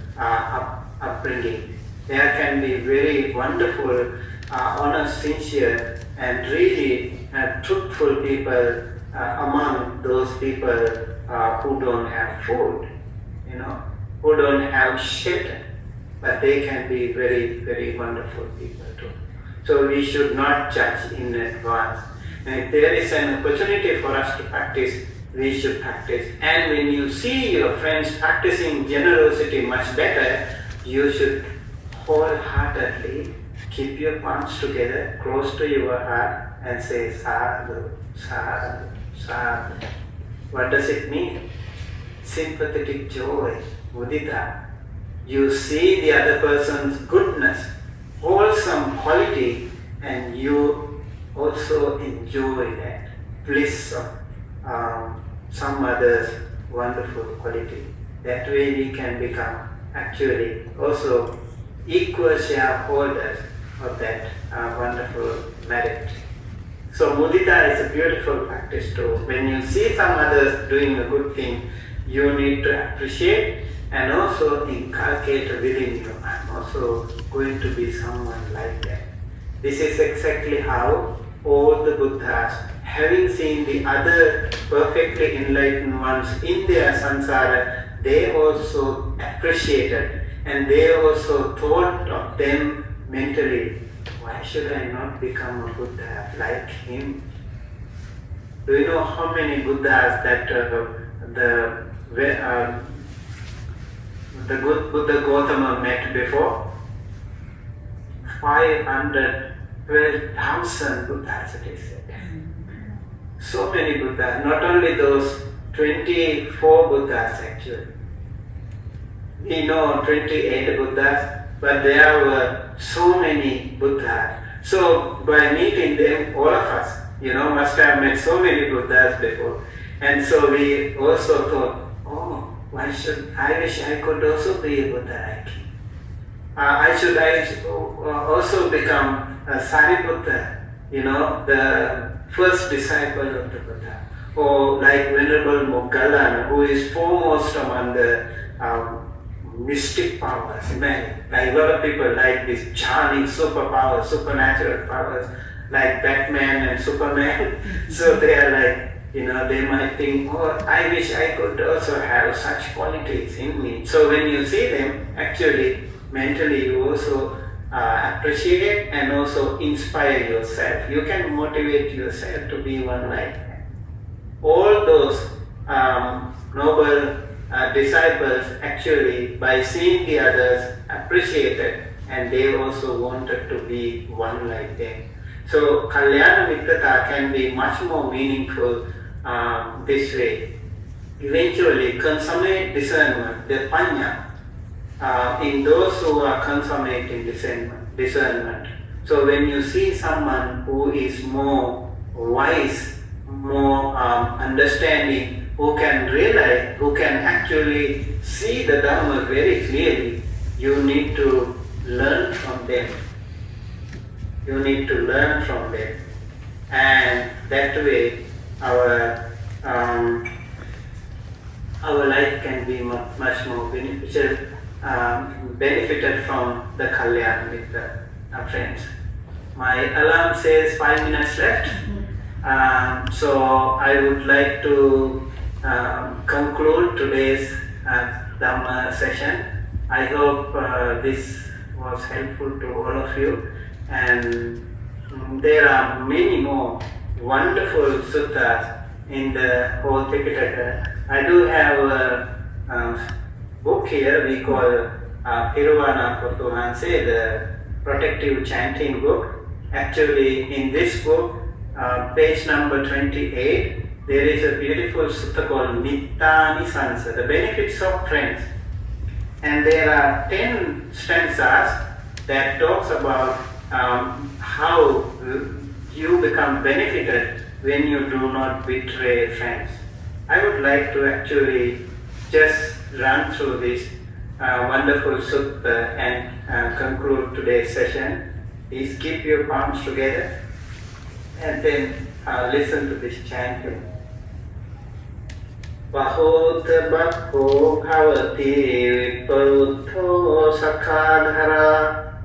B: upbringing. There can be very wonderful, honest, sincere, and really truthful people among those people who don't have food, who don't have shelter, but they can be very, very wonderful people too. So we should not judge in advance. And if there is an opportunity for us to practice, we should practice. And when you see your friends practicing generosity much better, you should wholeheartedly keep your palms together, close to your heart, and say sadhu, sadhu, sadhu. What does it mean? Sympathetic joy, mudita. You see the other person's goodness, wholesome quality, and you also enjoy that bliss of some other's wonderful quality. That way we can become actually also equal shareholders of that wonderful merit. So mudita is a beautiful practice too. When you see some others doing a good thing, you need to appreciate and also inculcate within you. I'm also going to be someone like that. This is exactly how all the Buddhas, having seen the other perfectly enlightened ones in their samsara, they also appreciated and they also thought of them mentally. Why should I not become a Buddha like him? Do you know how many Buddhas that the good Buddha Gautama met before? 512,000 Buddhas, it is said. So many Buddhas, not only those 24 Buddhas actually. we know 28 Buddhas, but there were so many Buddhas. So by meeting them, all of us, must have met so many Buddhas before. And so we also thought, oh, I wish I could also be a Buddha like him. I should also become a Sariputta, the first disciple of the Buddha. Or like Venerable Moggallana, who is foremost among the mystic powers. Like a lot of people like this charming superpowers, supernatural powers, like Batman and Superman. So they are like, they might think, oh, I wish I could also have such qualities in me. So when you see them, actually, mentally you also appreciate and also inspire yourself. You can motivate yourself to be one like that. All those noble disciples actually, by seeing the others, appreciated, and they also wanted to be one like them. So Kalyana Mitrata can be much more meaningful this way. Eventually, consummate discernment, the panya, in those who are consummating discernment. So when you see someone who is more wise, more understanding, who can realize, who can actually see the Dhamma very clearly, you need to learn from them. You need to learn from them. And that way, our life can be much more beneficial, benefited from the Kalyana Mitra friends. My alarm says 5 minutes left. So I would like to conclude today's Dhamma session. I hope this was helpful to all of you. And there are many more wonderful suttas in the whole Tripitaka. I do have a book here we call Piruvana Kotuhanse, the protective chanting book. Actually, in this book, page number 28, there is a beautiful sutta called Nittani Sansa, the benefits of friends. And there are 10 stanzas that talks about how you become benefited when you do not betray friends. I would like to actually just run through this wonderful sutta and conclude today's session. Please keep your palms together and then listen to this chanting. Bahota bhakho bhavati viparutho sakhadhara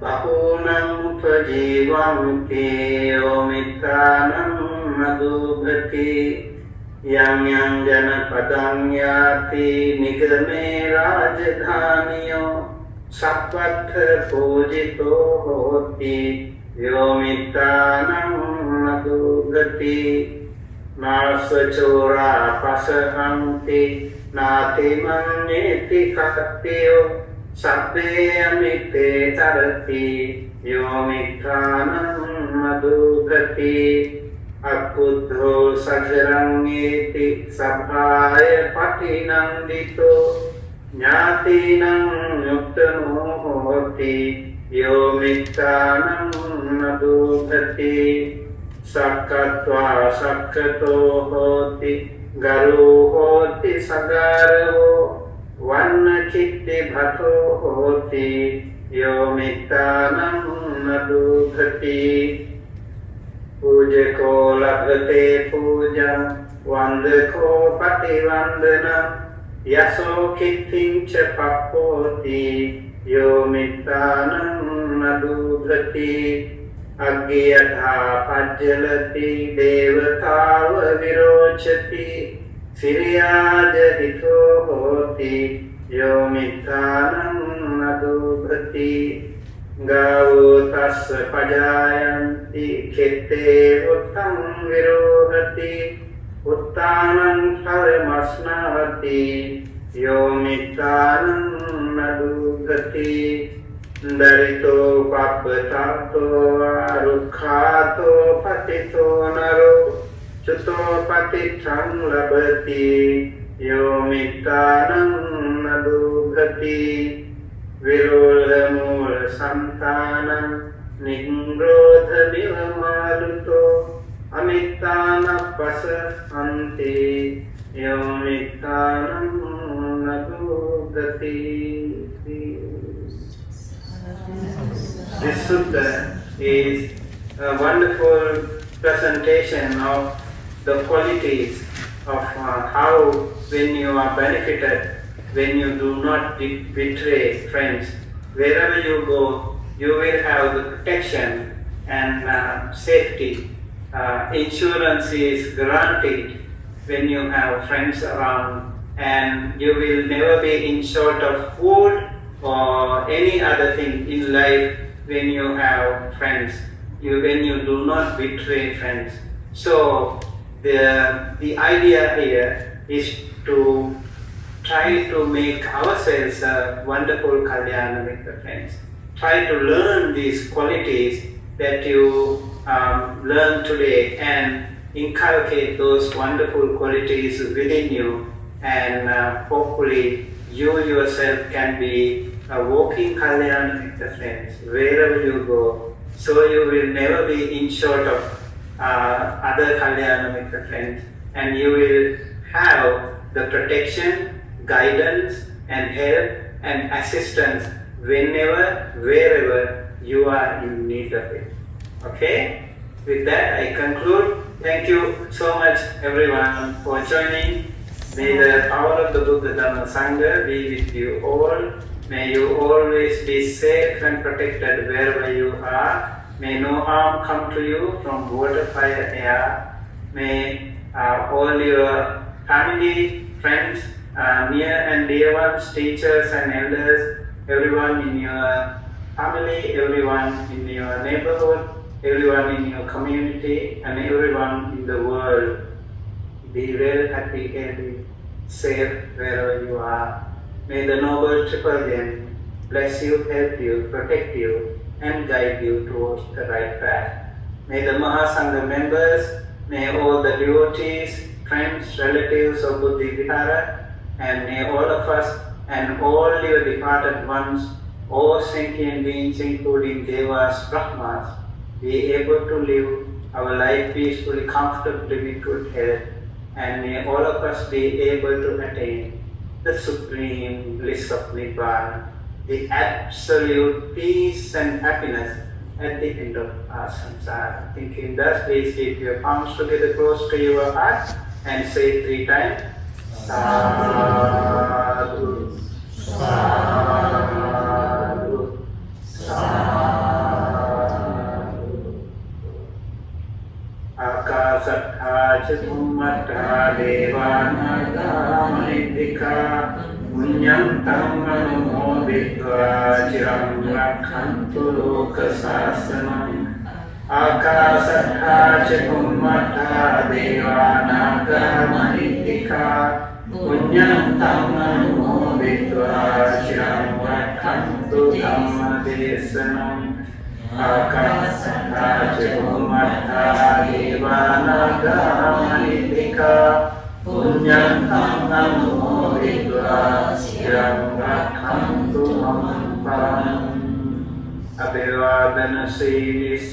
B: bahunam upajivanti omitanam madhubhati yang yang janapadam yati nigame rajdhaniyo sappatha pujito hoti yomitanam madhubhati Nasachora pasahanti nati manneti kakatiyo sabbe amite tarati yomithanam madhubhati akuddho sajrangeti sabhaya patinandito jnatinam yuktano hoti yomithanam madhubhati Sakkatva sakkato hoti garu hoti sagaro vanna chitti bhato hoti yomittanam madhubhati pujako labhate puja vandako pativandana yaso kittim cha pappoti yomittanam madhubhati Agyatha pajjalati devatava virochati siriyaja hito hoti yomittanam madhubhati gavo tassa pajayanti khette uttam virohati uttanam phalamasnahati yomittanam madhubhati Darito papatato arukhato patito naro chuto patitam labati yomittanam madhubhati Sambati Virodha Mula Santanam Ningrodha Nivamaluto Amittana Pasa Ante Yomittanam Nagudati. This sutta is a wonderful presentation of the qualities of how when you are benefited, when you do not betray friends, wherever you go, you will have the protection and safety. Insurance is guaranteed when you have friends around, and you will never be in short of food or any other thing in life when you have friends, when you do not betray friends. So the idea here is to try to make ourselves a wonderful Kalyana with the friends. Try to learn these qualities that you learn today and inculcate those wonderful qualities within you, and hopefully you yourself can be a walking Kalyana with the friends wherever you go. So you will never be in short of other Kalyana with the friends, and you will have the protection, guidance and help and assistance whenever, wherever you are in need of it. Okay? With that I conclude. Thank you so much everyone for joining. May the power of the Buddha Dhamma Sangha be with you all. May you always be safe and protected wherever you are. May no harm come to you from water, fire, air. May all your family, friends, near and dear ones, teachers and elders, everyone in your family, everyone in your neighborhood, everyone in your community, and everyone in the world be well, happy, healthy, safe wherever you are. May the Noble Triple Gem bless you, help you, protect you, and guide you towards the right path. May the Mahasangha members, may all the devotees, friends, relatives of Buddhi Vihara, and may all of us and all your departed ones, all sentient beings including Devas, Brahmas, be able to live our life peacefully, comfortably with good health, and may all of us be able to attain the supreme bliss of Nibbana, the absolute peace and happiness at the end of our samsara. Thinking thus, please keep your palms together close to your heart and say 3 times, Sadhu, Sadhu, Sadhu. Akasatha Chatummata Devanaga Manidika Punyantam Anumoditva Chiram Rakhantu Lokasasanam. Akasatha Chatummata Devanaga Manidika Punyantam Anumoditva Chiram Rakhantu Dhammadesanam. Akasatha Chatummata Devanaga Manidika Punyantam Anumoditva Chiram Rakhantu Dhammadesanam. Abhivadana Silis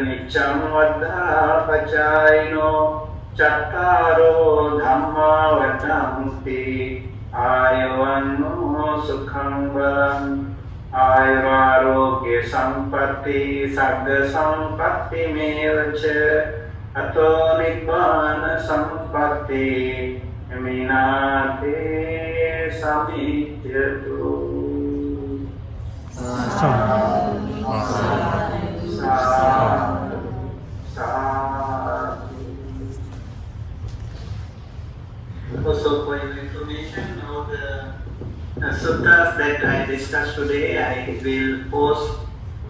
B: Nicham Vadha Pachayino Chattaro Dhamma Vadhamti Ayavanno Sukham Balam Ayurarogya Sampatti Sagga Sampatti Mevacha Ato Nibbana Sampatti Eminate Samityatu. Sadhu, sadhu, sadhu. Also, for your information, all the suttas that I discussed today, I will post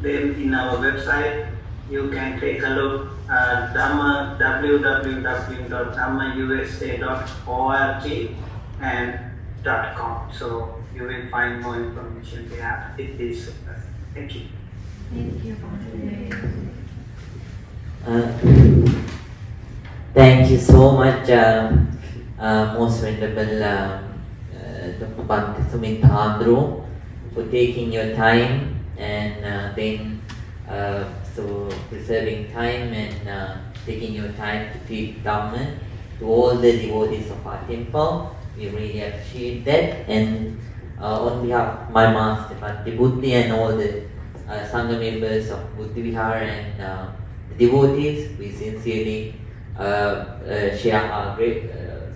B: them in our website. You can take a look at www.dhammausa.org and .com. So you will find more information there with these suttas. Thank you.
C: Thank you for today.
A: Thank you so much, most venerable Bhante Suminthandru for taking your time and then so preserving time and taking your time to teach Dhamma to all the devotees of our temple. We really appreciate that. And on behalf of my master Bhante Buddhi and all the Sangha members of Buddhi Vihara and the devotees, we sincerely share our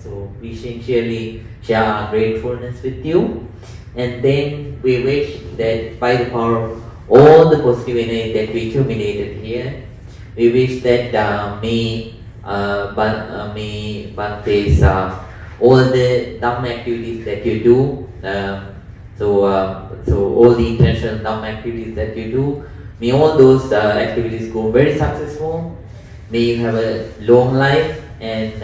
A: sincerely share our gratefulness with you. And then we wish that by the power of all the positive energy that we accumulated here, we wish that may Bhante's all the Dhamma activities that you do, so all the international Dhamma activities that you do, may all those activities go very successful. May you have a long life and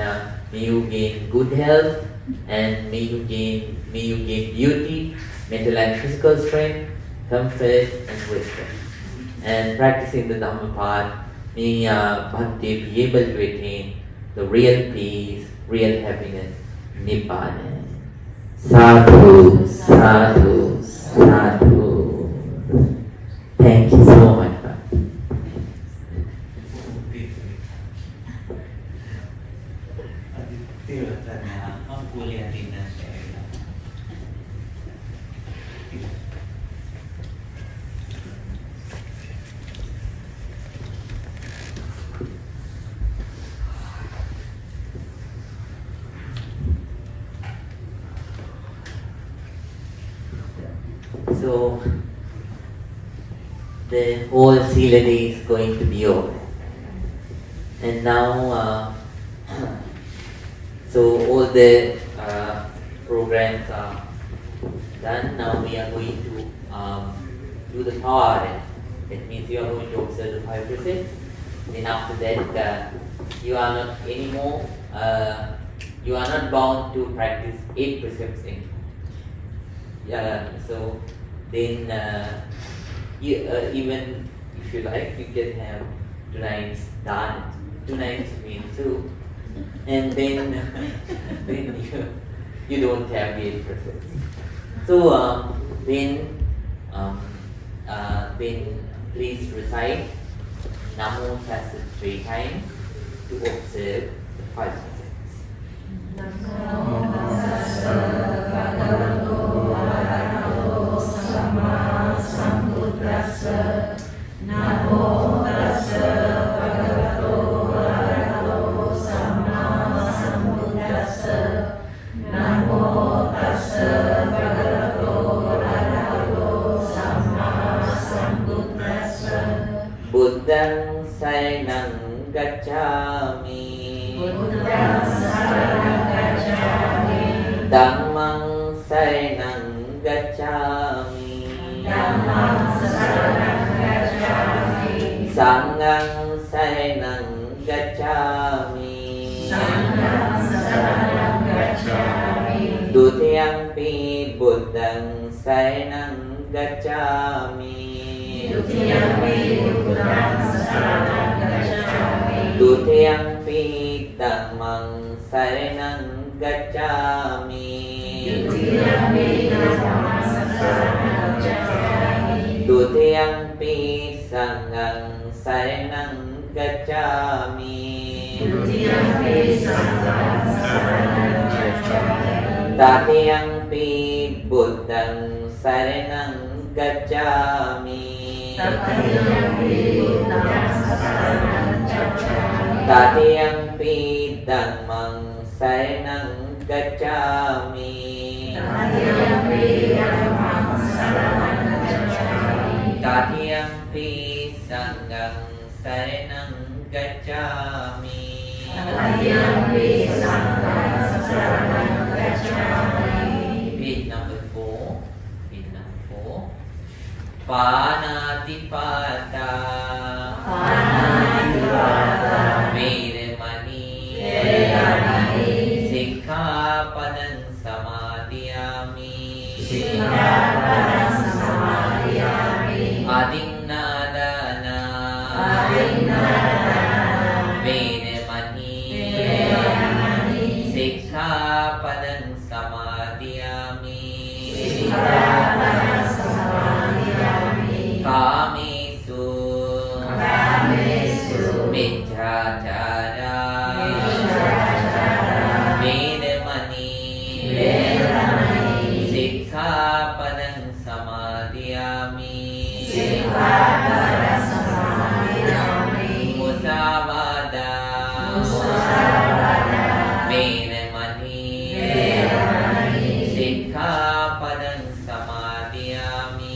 A: may you gain good health and may you gain beauty, mental and physical strength, comfort and wisdom. And practicing the Dhamma path, may Bhante be able to attain the real peace, real happiness, Nibbana. Sadhu, sadhu, sadhu. Thank you so much, Bhante. So the whole Sila day is going to be over. And now, so all the programs are done. Now we are going to do the Theravada. That means you are going to observe the 5 precepts. Then after that, you are not anymore, you are not bound to practice 8 precepts anymore. So then even if you like, you can have tonight's dana, tonight's meal too, and then you don't have the 8 precepts. So then please recite Namo Tassa 3 times to observe the 5 precepts.
C: Namo Tassa Bhagavato Arahato Samma Sambuddhassa. Namo Tassa Bhagavato Arahato Samma Sambuddhassa. Namo Tassa Bhagavato Arahato Samma Sambuddhassa.
A: Buddhang Saranang Gacchami.
C: Buddhang Saranang Gacchami.
A: Dhammang Saranang Gacchami.
C: Dhammang Saranang Gacchami.
A: Sanghang Saranang Gacchami.
C: Sanghang Saranang Gacchami.
A: Dutiyampi Buddhang Saranang Gacchami.
C: Dutiyampi Buddhang Saranang Gacchami.
A: Dutiyampi Dhammang Saranang Gacchami.
C: Dutiyampi Dhammang Saranang Gacchami.
A: Dutiyampi Sanghang Saranang Gacchami.
C: Dutiyampi Sanghang Saranang Gacchami.
A: Tatiyampi Buddhang Saranang Gacchami.
C: Tatiyampi Buddhang Saranang Gacchami.
A: Tatiyampi Dhammang Saranang Gacchami.
C: Tatiyampi Dhammang Saranang Gacchami.
A: Tatiyampi Sanghang Saranang Gacchami.
C: Tatiyampi Sanghang Saranang Gacchami.
A: Page number 4. Page number 4. Panatipata.
C: Panatipata.
A: Vedamani.
C: Vedamani.
A: Sikkhapadang samadhiyami.
C: Sikkhapadang samadhiyami.
A: Adinnādana.
C: Adinnādana.
A: Vedamani.
C: Vedamani.
A: Sikkhapadang samadhiyami. Sikkhapadang samadhiyami.
C: Sikkhapadang samadhiyami.
A: Musavada.
C: Musavada.
A: Venamani.
C: Venamani.
A: Sikkhapadang samadhiyami.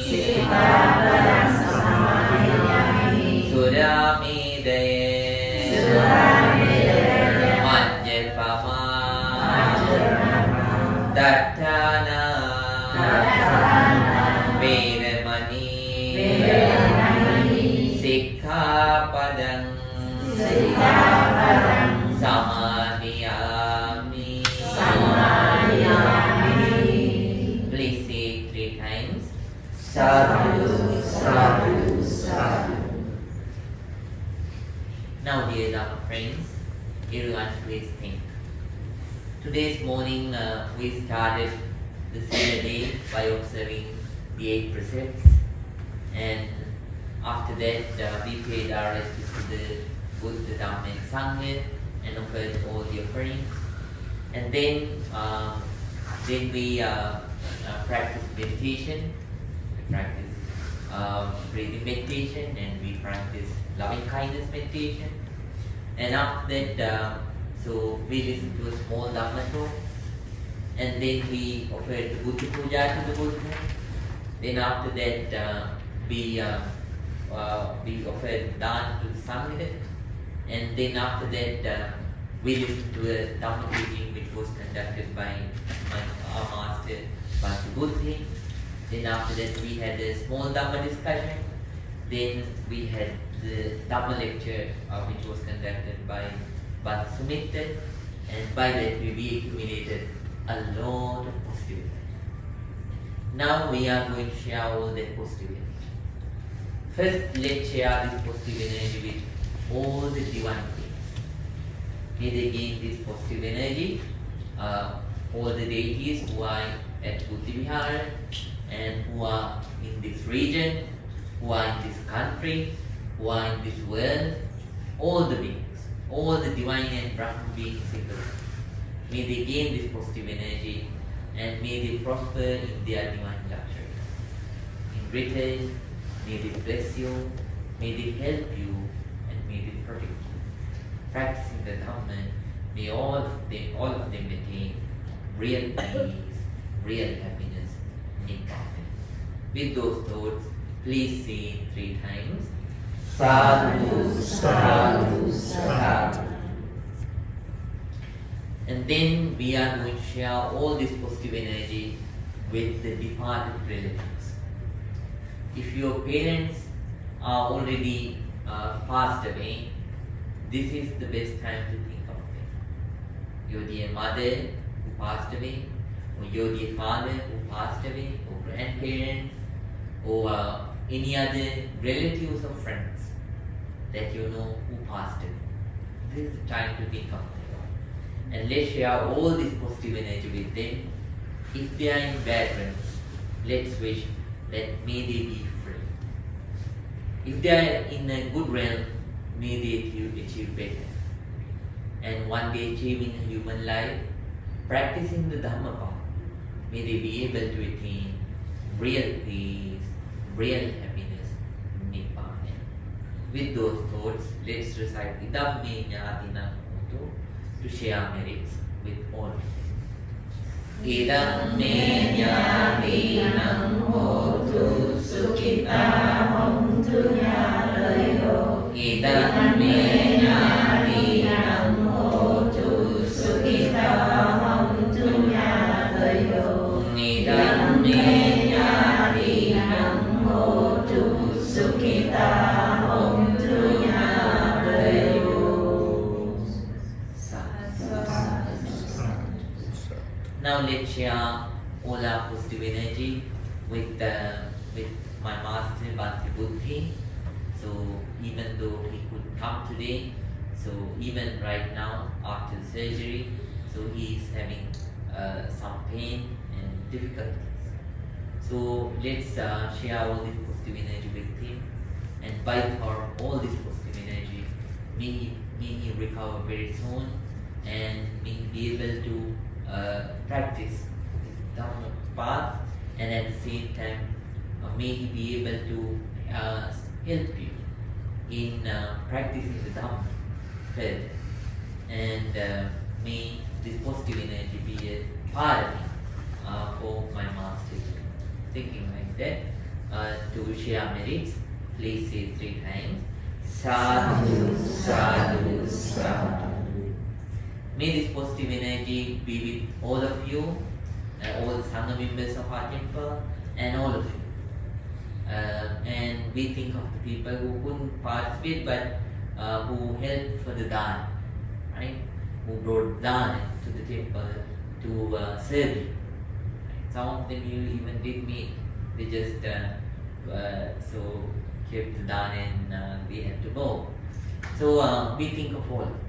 C: Sikkhapadang samadhiyami.
A: Suramedaya.
C: Suramedaya.
A: Majjapama.
C: Majjapama.
A: Dattana.
C: Dattana.
A: Venamani.
C: Venamani.
A: Sikkhapadang
C: Sikkhapadang
A: samadhiyami.
C: samadhiyami.
A: Please say 3 times.
C: Sadhu, sadhu, sadhu.
A: Now, dear Dharma friends, everyone please think. Today's morning we started the Sila day by observing the 8 precepts, and after that we paid our respects to the Buddha, Dhamma and Sangha and offered all the offerings. And then we practiced meditation, we practiced breathing meditation, and we practiced loving kindness meditation. And after that, so we listened to a small Dhamma talk, and then we offered the Buddha Puja to the Buddha. Then after that, we offered Dhan to the Sangha. And then after that, we listened to a Dhamma teaching which was conducted by our master, Bhakti Buddhi. Then after that, we had a small Dhamma discussion. Then we had the Dhamma lecture which was conducted by Bhakti Sumitra. And by that, we accumulated a lot of positive energy. Now we are going to share all that positive energy. First, let's share this positive energy with all the divine beings. May they gain this positive energy, all the deities who are at Buddhi Vihara and who are in this region, who are in this country, who are in this world, all the beings, all the divine and Brahman beings in the world. May they gain this positive energy and may they prosper in their divine luxury. In return, may they bless you, may they help you, and may they protect you. Practicing the Dhamma, may all of them attain real peace, real happiness, Nibbana. With those thoughts, please say 3 times.
C: Sadhu, sadhu, sadhu.
A: And then we are going to share all this positive energy with the departed relatives. If your parents are already passed away, this is the best time to think of them. Your dear mother who passed away, or your dear father who passed away, or grandparents, or any other relatives or friends that you know who passed away. This is the time to think of them. And let's share all this positive energy with them. If they are in bad realms, let's wish that may they be free. If they are in a good realm, may they achieve better. And one day achieving a human life, practicing the Dhamma path, may they be able to attain real peace, real happiness, Nibbana. With those thoughts, let's recite Idam me jnatina hotu to share merits with all. Idam me jnatinam hotu sukhita hontu nyalayo. Idam me jnatinam hotu sukhita hontu nyalayo. Idam me jnatinam hotu sukhita hontu nyalayo. Now let's share all our positive energy with my master Bhakti Buddhi. So even though he could come today, so even right now after the surgery, so he is having some pain and difficulties. So let's share all this positive energy with him, and by the power of all this positive energy, may he recover very soon, and may he be able to practice his Dhamma path and at the same time, may He be able to help you in practicing the Dhamma further. And may this positive energy be a parami for my master. Thinking like that, to share merits, please say 3 times. Sadhu, sadhu, sadhu. May this positive energy be with all of you, all the Sangha members of our temple, and all of you. And we think of the people who couldn't participate but who helped for the dana, right? Who brought dana to the temple to serve you. Right? Some of them you even did meet. They just so kept the dana and we had to go. So we think of all of them.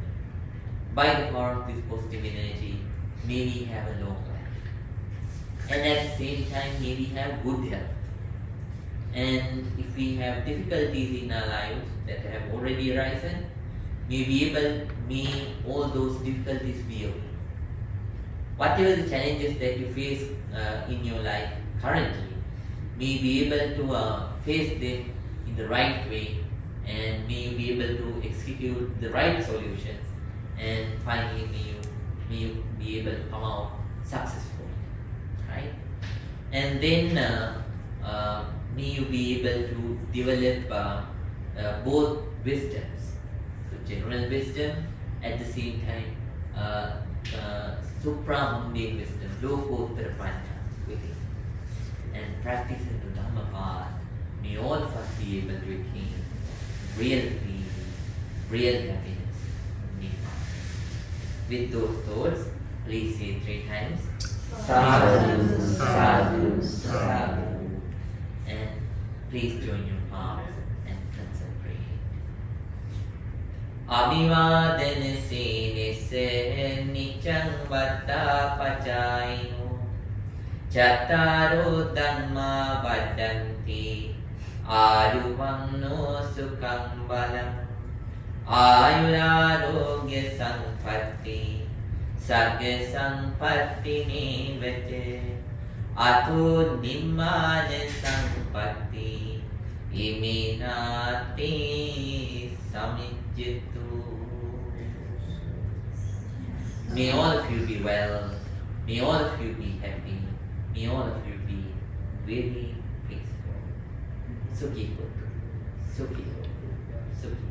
A: By the power of this positive energy, may we have a long life. And at the same time, may we have good health. And if we have difficulties in our lives that have already arisen, may all those difficulties be over. Whatever the challenges that you face in your life currently, may be able to face them in the right way, and may you be able to execute the right solutions, and finally may you be able to come out successful, right? And then may you be able to develop both wisdoms, so general wisdom, at the same time supramundane wisdom, lokottara prajna within, and practicing the Dhamma path. May all of us be able to attain real peace, real happiness. With those thoughts, please say 3 times. Sadhu, sadhu, sadhu. And please join your palms and concentrate. Abhivadana senese nichang vata pachayino Chattaro dhamma vadanti Ayuvanno sukham balam Ayurarogya sampatti Sagya sampatti nivate Ato nimmana sampatti Iminati samijjitu. May all of you be well. May all of you be happy. May all of you be very peaceful. Sukhi hotu. Sukhi hotu. Sukhi.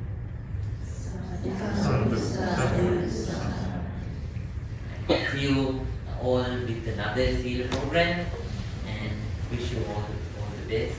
A: See you all with another Sila program, and wish you all the best.